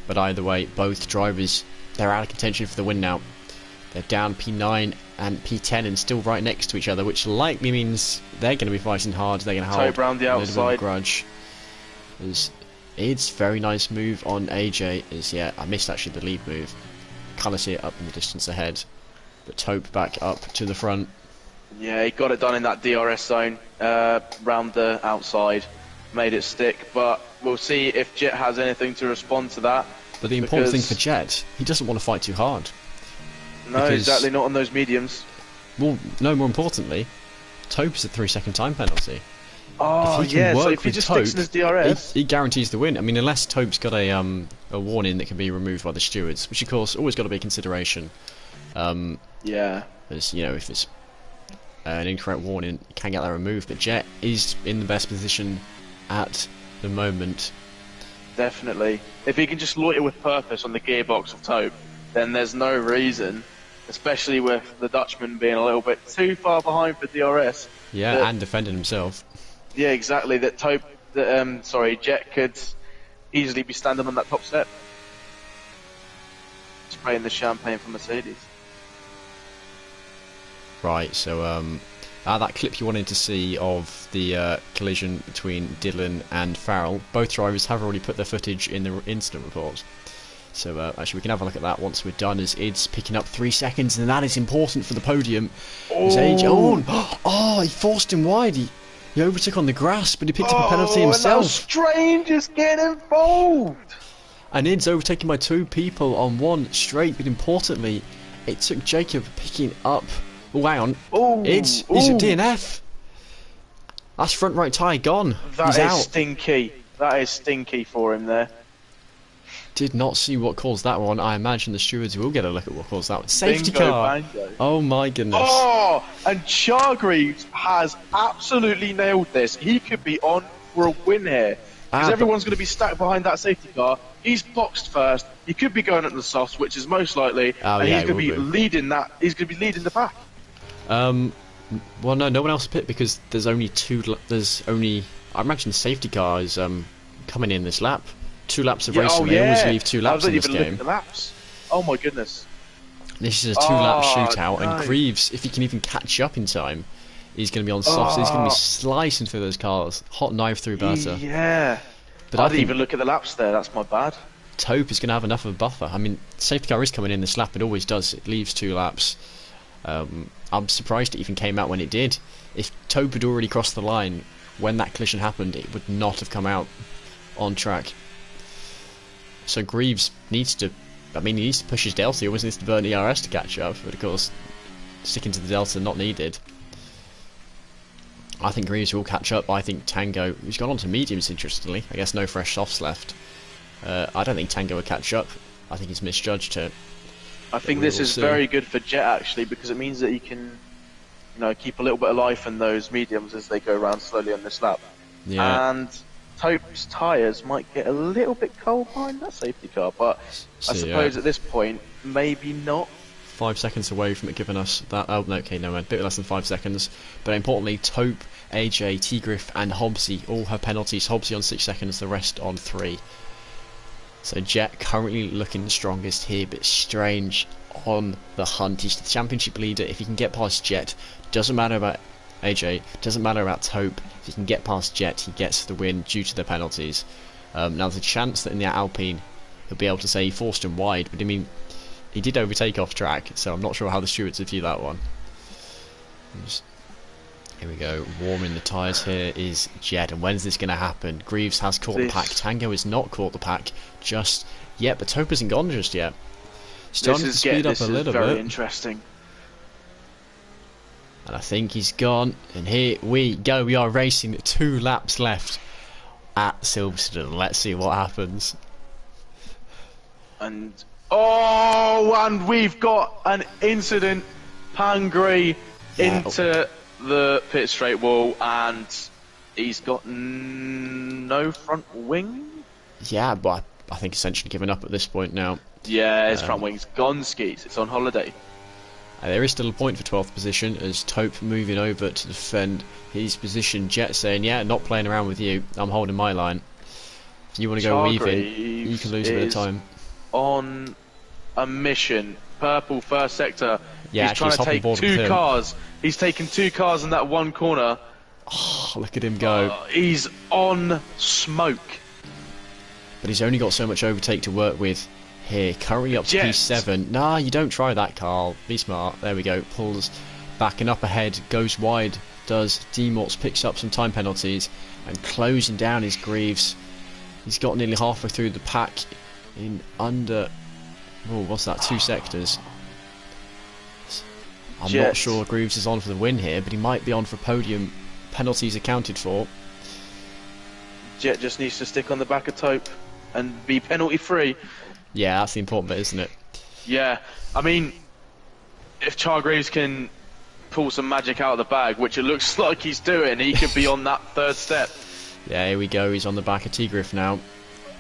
But either way, both drivers, they're out of contention for the win now. They're down P9 and P10 and still right next to each other, which likely means they're going to be fighting hard. They're going to hold round the a little bit outside. of grudge. It's very nice move on AJ. I missed actually the lead move. Kind of see it up in the distance ahead. But Tope back up to the front. Yeah, he got it done in that DRS zone, round the outside, made it stick, but we'll see if Jet has anything to respond to that. But the important thing for Jet, he doesn't want to fight too hard. No, exactly, not on those mediums. Well, no, more importantly, Tope is a 3-second time penalty. Oh, yeah, so if he just sticks in his DRS... He guarantees the win. I mean, unless Tope's got a warning that can be removed by the stewards, which of course always got to be a consideration. Yeah. As, you know, if it's an incorrect warning, you can get that removed, but Jet is in the best position at the moment. Definitely. If he can just loiter with purpose on the gearbox of Tope, then there's no reason, especially with the Dutchman being a little bit too far behind for DRS. Yeah, and defending himself. Yeah, exactly, that Jet could easily be standing on that top step. Spraying the champagne for Mercedes. Right, so that clip you wanted to see of the collision between Dillon and Farrell, both drivers have already put their footage in the incident report. So actually we can have a look at that once we're done, as Id's picking up 3 seconds, and that is important for the podium. Oh, he forced him wide. He overtook on the grass, but he picked up a penalty himself. And strangers get involved. And Id's overtaken by 2 people on one straight, but importantly, it took Jacob picking up... Oh, hang on. He's a DNF. That's front right tyre gone. He's out. Stinky. That is stinky for him there. Did not see what caused that one. I imagine the stewards will get a look at what caused that one. Safety Bingo, car. bango. Oh my goodness. Oh, and Chargreaves has absolutely nailed this. He could be on for a win here. Because everyone's going to be stacked behind that safety car. He's boxed first. He could be going at the softs, which is most likely. And he's going to be leading that. He's going to be leading the pack. Well, no one else pit because there's only I imagine the safety car is coming in this lap. 2 laps of racing. They always leave 2 laps in this game. The laps. Oh my goodness. This is a 2-lap shootout, and Greaves, if he can even catch up in time, he's going to be on softs. He's going to be slicing through those cars, hot knife through butter. Yeah. But I didn't even look at the laps there. That's my bad. Tope is going to have enough of a buffer. I mean, safety car is coming in this lap. It always does. It leaves 2 laps. I'm surprised it even came out when it did. If Tope had already crossed the line when that collision happened, it would not have come out on track. So Greaves needs to... I mean, he needs to push his delta. He always needs to burn ERS to catch up. But of course, sticking to the delta, not needed. I think Greaves will catch up. I think Tango... He's gone on to mediums, interestingly. I guess no fresh softs left. I don't think Tango will catch up. I think he's misjudged it. I think this is very good for Jet, actually, because it means that he can keep a little bit of life in those mediums as they go around slowly on this lap. Yeah. And Tope's tyres might get a little bit cold behind that safety car, but I suppose at this point, maybe not. 5 seconds away from it giving us that. Oh, no, okay, no, a bit less than 5 seconds. But importantly, Tope, AJ, T-Griff, and Hobbsy all have penalties. Hobbsy on 6 seconds, the rest on 3. So Jet currently looking the strongest here, but Strange on the hunt. He's the championship leader. If he can get past Jet, doesn't matter about AJ, doesn't matter about Tope. If he can get past Jet, he gets the win due to the penalties. Now there's a chance that in the Alpine he'll be able to say he forced him wide, but I mean, he did overtake off track, so I'm not sure how the stewards view that one. Here we go, warming the tyres here is Jed, and when's this going to happen? Greaves has caught the pack, Tango has not caught the pack just yet, but Tope hasn't gone just yet. Starting to speed up a little bit. Very interesting. And I think he's gone, and here we go, we are racing 2 laps left at Silverstone. Let's see what happens. And we've got an incident. Pangri into the pit straight wall, and he's got no front wing. Yeah, but I think essentially given up at this point now. Yeah, his front wing's gone skis. It's on holiday. There is still a point for 12th position as Tope moving over to defend his position. Jet saying, yeah, not playing around with you. I'm holding my line. If you want to go weaving, you can lose a bit of time. On a mission. Purple first sector. Yeah, he's trying to take 2 cars. He's taken 2 cars in that one corner. Oh, look at him go. He's on smoke. But he's only got so much overtake to work with here. Currently up to P7. Nah, you don't try that, Carl. Be smart. There we go. Pulls back and up ahead. Goes wide. Does Demorts. Picks up some time penalties. And closing down his Greaves. He's got nearly halfway through the pack in under... Oh, what's that? 2 sectors. I'm not sure Greaves is on for the win here, but he might be on for podium. Penalties accounted for. Jet just needs to stick on the back of Tope and be penalty free. Yeah, that's the important bit, isn't it? Yeah, I mean, if Greaves can pull some magic out of the bag, which it looks like he's doing, he could be on that 3rd step. Yeah, here we go. He's on the back of T-Griff now.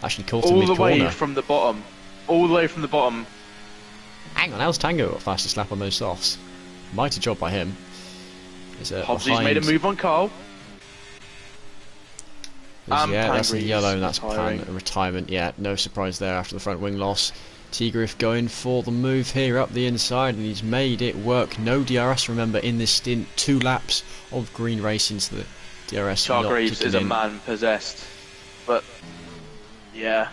Actually caught him mid-corner. All the way from the bottom. All the way from the bottom. Hang on, how's Tango got fastest lap on those softs? Mighty job by him. Hobbsy's made a move on Carl. Yeah, that's a yellow, and that's pan retirement. Yeah, no surprise there after the front wing loss. T-Griff going for the move here up the inside, and he's made it work. No DRS, remember, in this stint. 2 laps of green racing, so the DRS Greaves is a man possessed. But, yeah.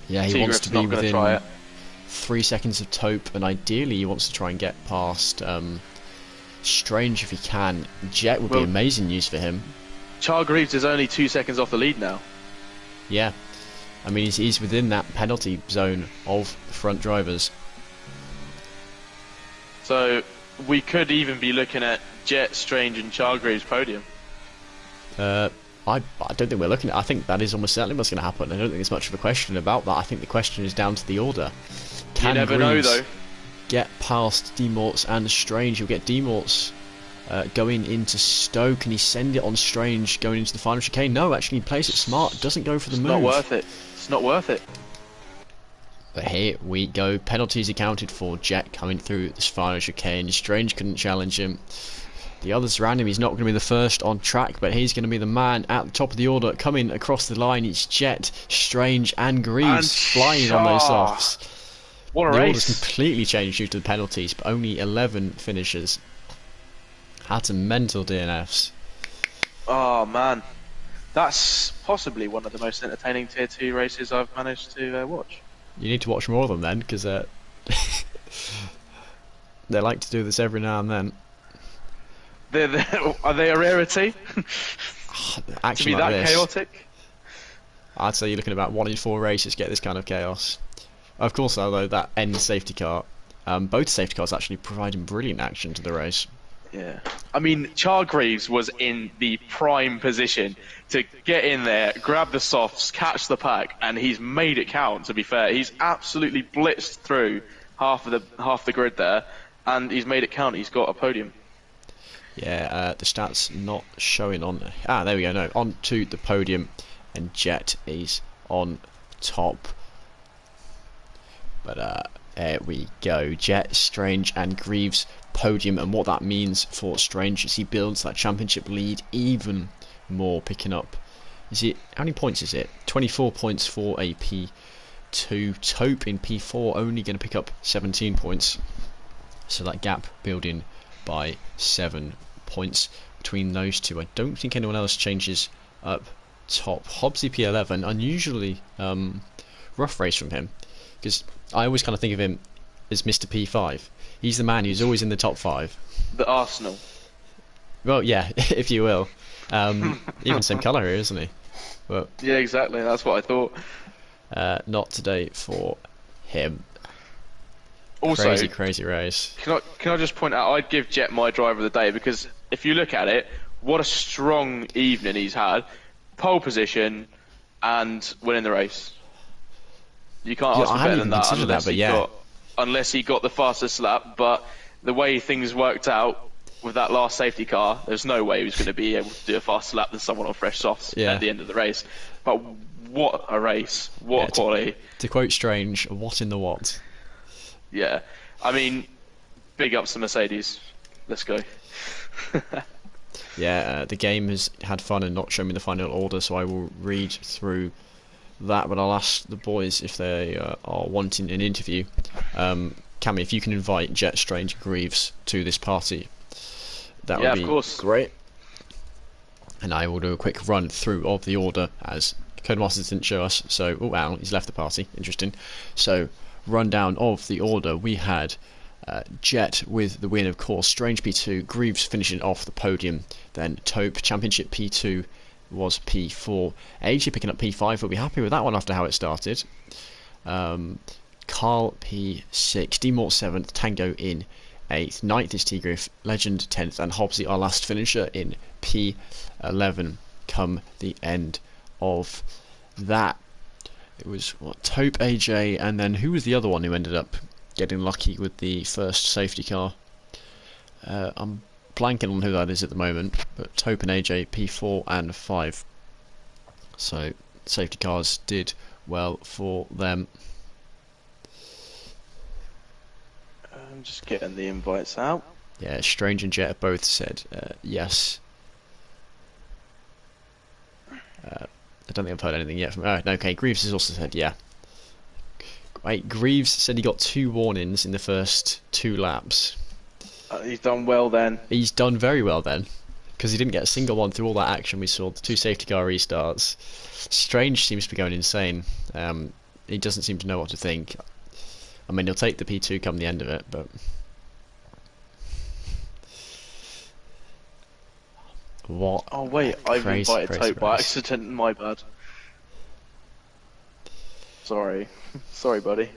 Yeah, he wants to be within 3 seconds of Tope, and ideally he wants to try and get past Strange if he can. Jet would be amazing news for him. Greaves is only 2 seconds off the lead now. Yeah, I mean he's within that penalty zone of the front drivers. So we could even be looking at Jet, Strange, and Greaves podium. I don't think we're looking at. I think that is almost certainly what's going to happen. I don't think there's much of a question about that. I think the question is down to the order. You never know, though. Get past Demorts and Strange. You'll get Demorts going into Stoke. Can he send it on Strange going into the final chicane? No, actually he plays it smart. Doesn't go for the move. It's not worth it. It's not worth it. But here we go. Penalties accounted for. Jet coming through this final chicane. Strange couldn't challenge him. The others around him, he's not going to be the first on track, but he's going to be the man at the top of the order. Coming across the line, it's Jet, Strange, and Greaves flying on those softs. What a race. The order's completely changed due to the penalties, but only 11 finishers. Had some mental DNFs. Oh, man. That's possibly one of the most entertaining Tier 2 races I've managed to watch. You need to watch more of them then, because they like to do this every now and then. Are they a rarity? Actually, to be like that this, chaotic? I'd say you're looking at about 1 in 4 races get this kind of chaos. Of course, though, that end safety car, both safety cars actually providing brilliant action to the race. Yeah, I mean, Greaves was in the prime position to get in there, grab the softs, catch the pack, and he's made it count. To be fair, he's absolutely blitzed through half the grid there, and he's made it count. He's got a podium. Yeah, the stats not showing on. Ah, there we go. No, on to the podium, and Jet is on top. But there we go. Jet, Strange, and Greaves podium, and what that means for Strange is he builds that championship lead even more, picking up. Is it how many points is it? 24 points for a P2. Taupe in P4 only going to pick up 17 points. So that gap building by 7 points between those two. I don't think anyone else changes up top. Hobbsy P11, unusually rough race from him, because I always kind of think of him as Mr. P5. He's the man who's always in the top 5. The Arsenal. Well, yeah, if you will. Even same colour here, isn't he? But yeah, exactly. That's what I thought. not today for him. Also, crazy race. Can I just point out, I'd give Jet my driver of the day, because if you look at it, what a strong evening he's had. Pole position and winning the race. You can't ask for better than that, unless he got the fastest lap. But the way things worked out with that last safety car, there's no way he was going to be able to do a faster lap than someone on fresh softs at the end of the race. But what a race. What a quality. To quote Strange, what in the what? Yeah, I mean, big ups to Mercedes. Let's go. Yeah, the game has had fun and not shown me the final order, so I will read through that, but I'll ask the boys if they are wanting an interview. Cammy, if you can invite Jet, Strange, and Greaves to this party, that would be great. And I will do a quick run through of the order, as Codemasters didn't show us, so... Oh, wow, he's left the party. Interesting. So... rundown of the order, we had Jet with the win, of course, Strange P2, Greaves finishing off the podium, then Taupe, Championship P2 was P4, AJ picking up P5, we'll be happy with that one after how it started. Carl P6, D-Mort 7th, Tango in 8th, 9th is T-Griff, Legend 10th, and Hobbsy, our last finisher, in P11 come the end of that. It was Taupe, AJ, and then who was the other one who ended up getting lucky with the first safety car? I'm blanking on who that is at the moment, but Taupe and AJ P4 and 5. So safety cars did well for them. I'm just getting the invites out. Yeah, Strange and Jet both said yes. I don't think I've heard anything yet from... Oh, okay, Greaves has also said yeah. Wait, Greaves said he got 2 warnings in the first 2 laps. He's done well then. He's done very well then, because he didn't get a single one through all that action we saw, the 2 safety car restarts. Strange seems to be going insane. He doesn't seem to know what to think. I mean, he'll take the P2 come the end of it, but... What? Oh wait, I've invited Taupe by accident. My bad. Sorry, sorry, buddy.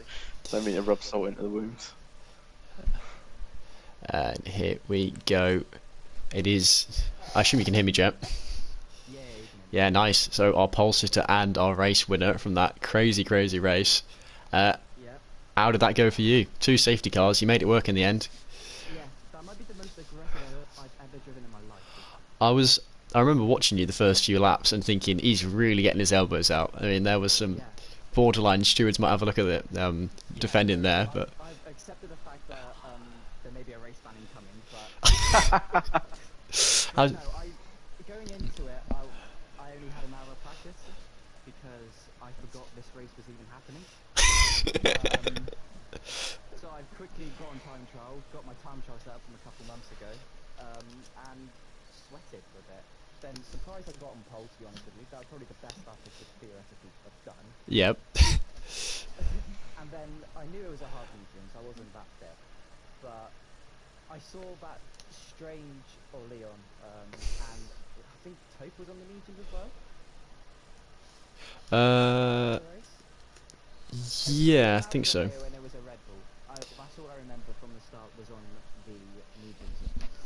Don't mean to rub salt into the wounds. And here we go. It is. I assume you can hear me, Jet. Yeah, nice. So our pole sitter and our race winner from that crazy race. How did that go for you? 2 safety cars. You made it work in the end. That might be the most aggressive I've ever driven in my life. I remember watching you the first few laps and thinking he's really getting his elbows out. I mean, there was some borderline stewards might have a look at it defending there, but I've accepted the fact that there may be a race ban incoming, but going into it, I only had an hour of practice because I forgot this race was even happening. So I've quickly got on time trial, got my time trial set up from a couple months ago, and sweated for a bit. Then surprised I got on pole, to be honest with you. That was probably the best lap I could theoretically have done. Yep. And then I knew it was a hard medium, so I wasn't that fit. But I saw that Strange or Leon, and I think Taupe was on the medium as well. Yeah, I think so. When there was a Red Bull, that's all I remember from the start was on the mediums.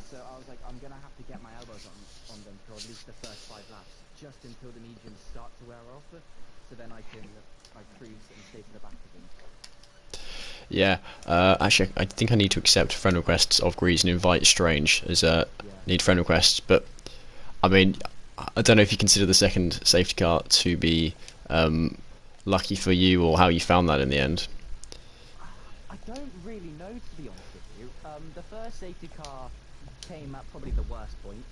So I was like, I'm gonna have to get my elbows on them for at least the first 5 laps, just until the mediums start to wear off, so then I can cruise and stay to the back of them. Yeah, actually, I think I need to accept friend requests of Grease and invite Strange as need friend requests. But I mean, I don't know if you consider the second safety car to be lucky for you, or how you found that in the end. I don't really know, to be honest with you. The first safety car came at probably the worst point,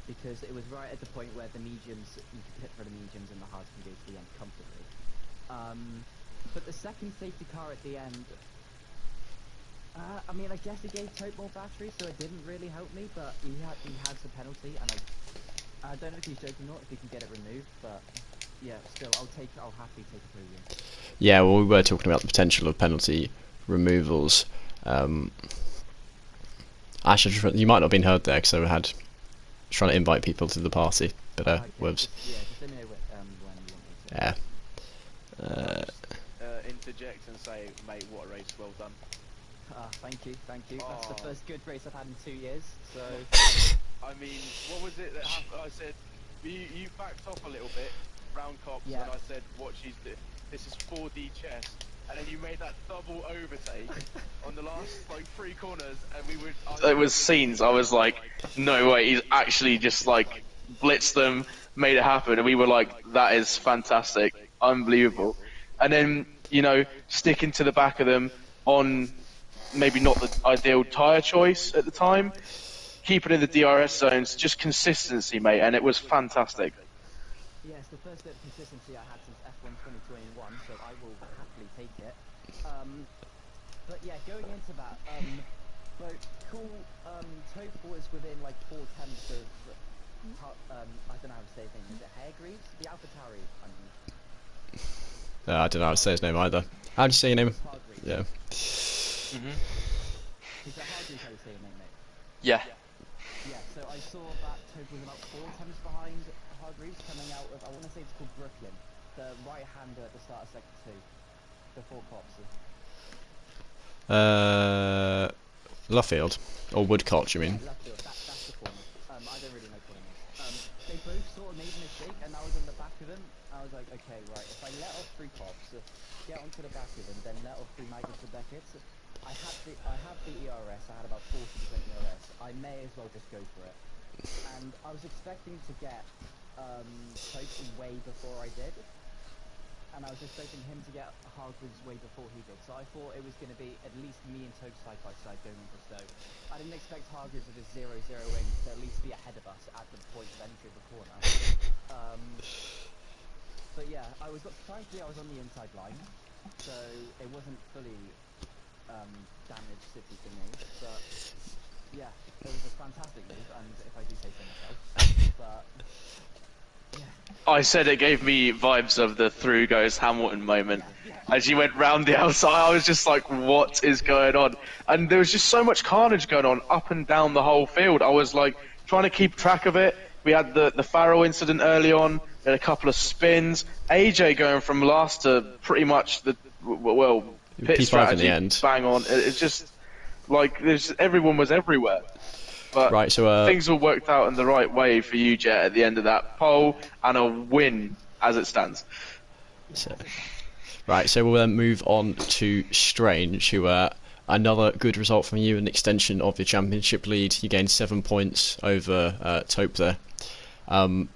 because it was right at the point where the mediums, you could pit for the mediums and the hards can go to the end comfortably. But the second safety car at the end, I mean, I guess it gave Tope more battery, so it didn't really help me, but he has the penalty, and I don't know if he's joking or not, if he can get it removed, but yeah, still, I'll happily take a podium. Yeah, well, we were talking about the potential of penalty removals. Actually, you might not have been heard there because I had trying to invite people to the party, but Okay, whoops. yeah, just let me know when you want me to. Yeah. Interject and say, mate, what a race, well done. Thank you. That's the first good race I've had in 2 years, so... I mean, what was it that happened? I said, you backed off a little bit, round cops, Yeah. and I said, what she's doing, this is 4D chess, and then you made that double overtake on the last, like, 3 corners, and we would... It was scenes, I was like, no way, he's actually just, like, blitzed them, made it happen, and we were like, that is fantastic, unbelievable. And then, you know, sticking to the back of them on maybe not the ideal tyre choice at the time, keep it in the DRS zones, just consistency, mate, and it was fantastic. Yeah, it's the first bit of consistency I had since F1 2021, so I will happily take it. But yeah, going into that, but cool, Tope was within like 4 tenths of, I don't know how to say his name, is it Hargreaves? The AlphaTauri, I mean. I don't know how to say his name either. How do you say your name? Hargreaves. Yeah. Is that Hargreaves how you say your name, mate? Yeah. Yeah, so I saw that Tope was about 4 tenths behind Hargreaves coming out of, I want to say it's called Brooklyn, the right-hander at the start of sector 2, before Cops. Luffield or Woodcott, you mean? Yeah, Luffield, that's the corner. I don't really know corners. They both sort of made a mistake, and I was on the back of them. I was like, okay, right, if I let off 3 Cops, get onto the back of them, then let off 3 Magnus or Beckett, I have the ERS, I had about 40% ERS. I may as well just go for it. And I was expecting to get Tope way before I did, and I was expecting him to get Hargreaves way before he did. So I thought it was going to be at least me and Tope side by side going into Stoke. I didn't expect Hargreaves with his 0-0 in to at least be ahead of us at the point of entry of the corner. But yeah, thankfully I was on the inside line, so it wasn't fully damaged city for me. But yeah, it was a fantastic move, and if I do say so myself, but yeah. I said it gave me vibes of the through goes Hamilton moment. As you went round the outside, I was just like, what is going on? And there was just so much carnage going on up and down the whole field. I was like, trying to keep track of it. We had the Farrell incident early on, we had a couple of spins. AJ going from last to pretty much the, well, pit P5 strategy, in the end. bang on. It's just, like, everyone was everywhere. But Right, so things all worked out in the right way for you, Jet, at the end of that pole, and a win as it stands. Right, so we'll then move on to Strange, who another good result from you, an extension of your championship lead. You gained 7 points over Tope there. Another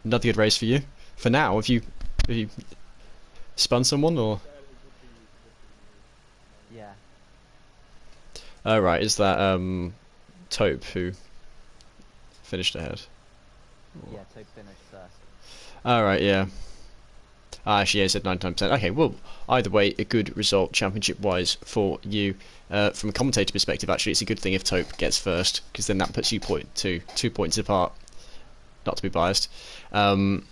good race for you. For now, have you spun someone or? Yeah. Oh right, is that Tope who finished ahead? Yeah, Tope finished first. Alright, yeah. Actually, yeah, it said 99%. Okay, well, either way, a good result championship-wise for you. From a commentator perspective, actually, it's a good thing if Tope gets first, because then that puts you 2 points apart. Not to be biased. But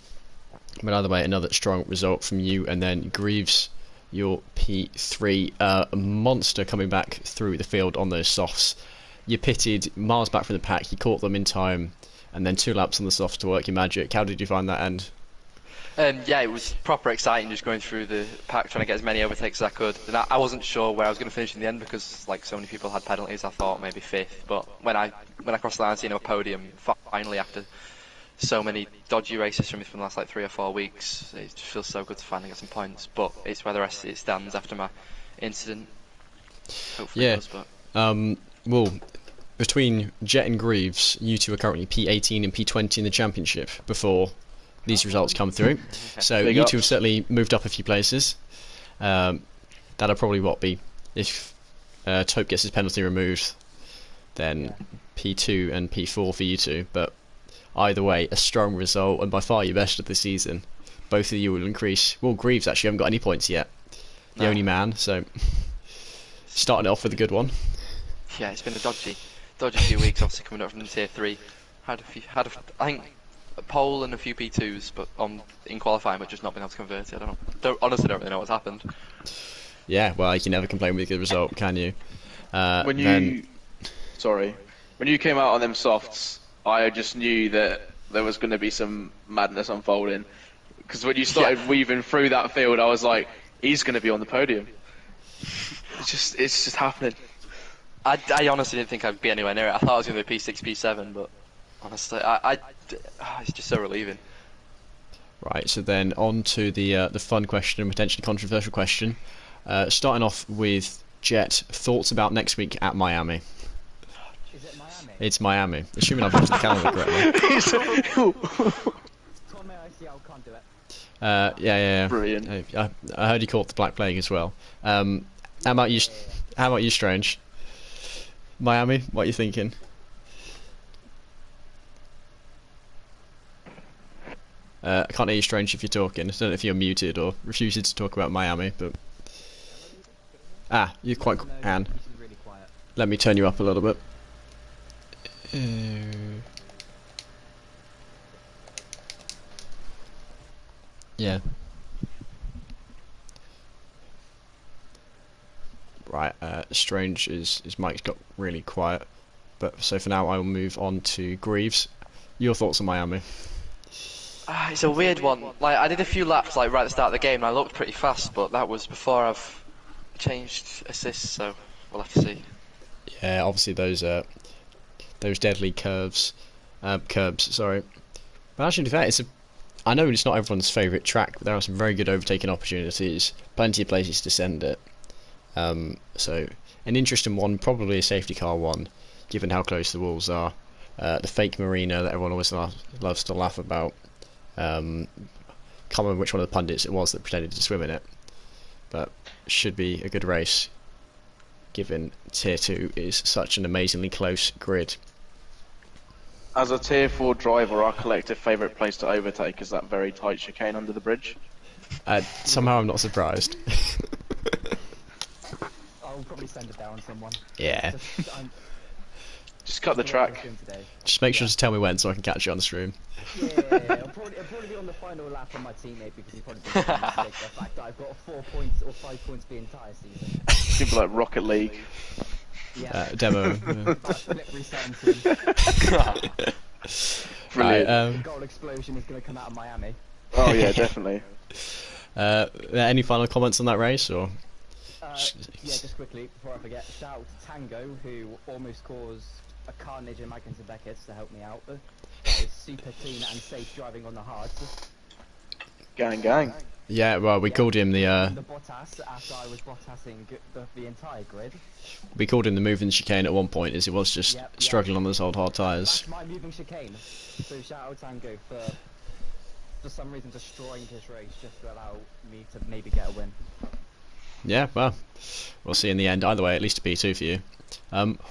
either way, another strong result from you. And then Greaves, your P3, a monster coming back through the field on those softs. You pitted miles back from the pack, you caught them in time, and then 2 laps on the softs to work your magic. How did you find that end? Yeah, it was proper exciting just going through the pack, trying to get as many overtakes as I could. And I wasn't sure where I was going to finish in the end because, like, so many people had penalties. I thought maybe 5th, but when I crossed the line, seeing a podium finally after so many dodgy races from the last like 3 or 4 weeks, it just feels so good to finally get some points. But it's where the rest of it stands after my incident Hopefully Yeah. it does, but Well, between Jet and Greaves, you two are currently P18 and P20 in the championship before these results come through. So Big you two have ups. certainly moved up a few places. That'll probably be if Tope gets his penalty removed, then P2 and P4 for you two. But either way, a strong result and by far your best of the season. Both of you will increase. Well, Greaves actually haven't got any points yet. The No. only man, so starting it off with a good one. yeah, it's been a dodgy few weeks. Obviously coming up from tier 3, I think a pole and a few P2s, but in qualifying, but just not been able to convert it. Honestly don't really know what's happened. Yeah, well, you can never complain with a good result, can you? When then- you came out on them softs, I just knew that there was going to be some madness unfolding. Because when you started weaving through that field, I was like, he's going to be on the podium. It's just happening. I honestly didn't think I'd be anywhere near it. I thought I was going to be P6, P7, but honestly, it's just so relieving. Right, so then on to the fun question and potentially controversial question. Starting off with Jet, thoughts about next week at Miami? Is it Miami? It's Miami, assuming I've looked at the calendar correctly. Tommy, I see, I can't do it. Yeah. Brilliant. I heard you caught the Black Plague as well. How about you? How about you, Strange? Miami, what are you thinking? I can't hear you, Strange, if you're talking. I don't know if you're muted or refusing to talk about Miami, but you're quite. No, Anne, this is really quiet. let me turn you up a little bit. Yeah. Right, Strange, his mic's got really quiet. But so for now, I will move on to Greaves. Your thoughts on Miami? It's a weird one. Like I did a few laps right at the start of the game, and I looked pretty fast, but that was before I've changed assists, so we'll have to see. Yeah, obviously those deadly curbs. Sorry. But actually, to be fair, I know it's not everyone's favourite track, but there are some very good overtaking opportunities. Plenty of places to send it. So an interesting one, probably a safety car one, given how close the walls are. The fake marina that everyone always loves to laugh about. Can't remember which one of the pundits it was that pretended to swim in it, but should be a good race, given Tier 2 is such an amazingly close grid. As a tier 4 driver, our collective favourite place to overtake is that very tight chicane under the bridge. Somehow I'm not surprised. I'll probably send it down on someone. Yeah. Just cut the track. Just make sure to tell me when so I can catch you on the stream. Yeah, it'll probably be on the final lap on my teammate because he probably thinks I'm mistake the fact that I've got 4 points or 5 points the entire season. People like Rocket League. Yeah. Demo. Slippery sentence. Brilliant. The goal explosion is going to come out of Miami. Oh yeah, definitely. Any final comments on that race, or? Yeah, just quickly before I forget, shout out to Tango who almost caused a carnage in Magnus and Beckett's to help me out. That is super clean and safe driving on the hards. Gang. Yeah, well, we called him the Bottas after I was Bottasing the entire grid. we called him the moving chicane at one point, as he was just struggling on those old hard tyres. That's my moving chicane. So shout out Tango for some reason destroying his race just to allow me to maybe get a win. Yeah, well, we'll see in the end. Either way, at least a P2 for you.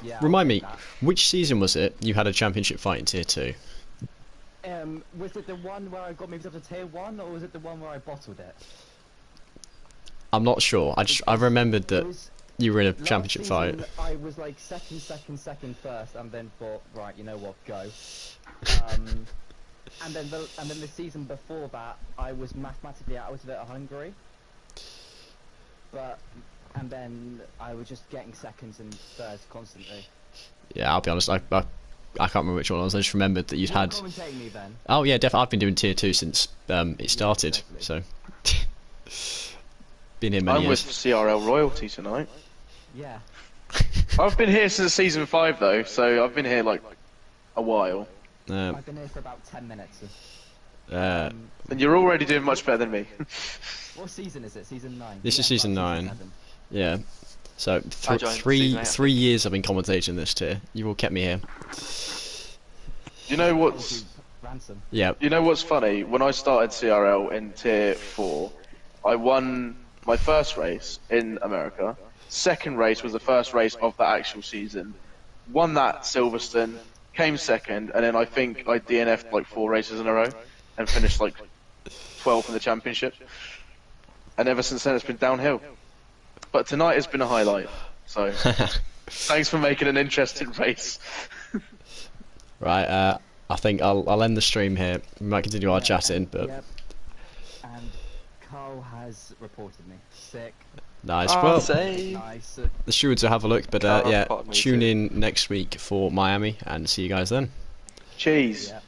Yeah, Remind I'll me, take that. which season was it you had a championship fight in Tier 2? Was it the one where I got moved up to tier 1 or was it the one where I bottled it? I'm not sure. I remembered It that was you were in a last championship fight. season, I was like second first, and then thought, right, you know what, go. And then the season before that, I was mathematically out of it at Hungary. And then I was just getting seconds and thirds constantly. Yeah, I'll be honest. I can't remember which one it was. I just remembered that you'd had. Commentate me then. Oh yeah, definitely. I've been doing Tier 2 since it started. exactly. So been here many I'm with years. CRL royalty tonight. Yeah. I've been here since season 5 though, so I've been here like a while. I've been here for about 10 minutes. And you're already doing much better than me. What season is it? Season 9? This is season 9. 7. Yeah. So I joined season 8, I 3 years I've been commentating this tier. You've all kept me here. You know what's Ransom. Yeah. You know what's funny? When I started CRL in Tier 4, I won my first race in America. Second race was the first race of the actual season. Won that Silverstone, came second, and then I think I DNF'd like 4 races in a row and finished like 12th in the championship. And ever since then it's been downhill. But tonight has been a highlight. So thanks for making an interesting race. Right, I think I'll end the stream here. We might continue our chatting, but Yep. And Carl has reported me. Sick. nice. Oh, Well, save. Nice. the stewards will have a look, but Carl yeah, reported me tune too. in next week for Miami, and see you guys then. Cheese. Yep.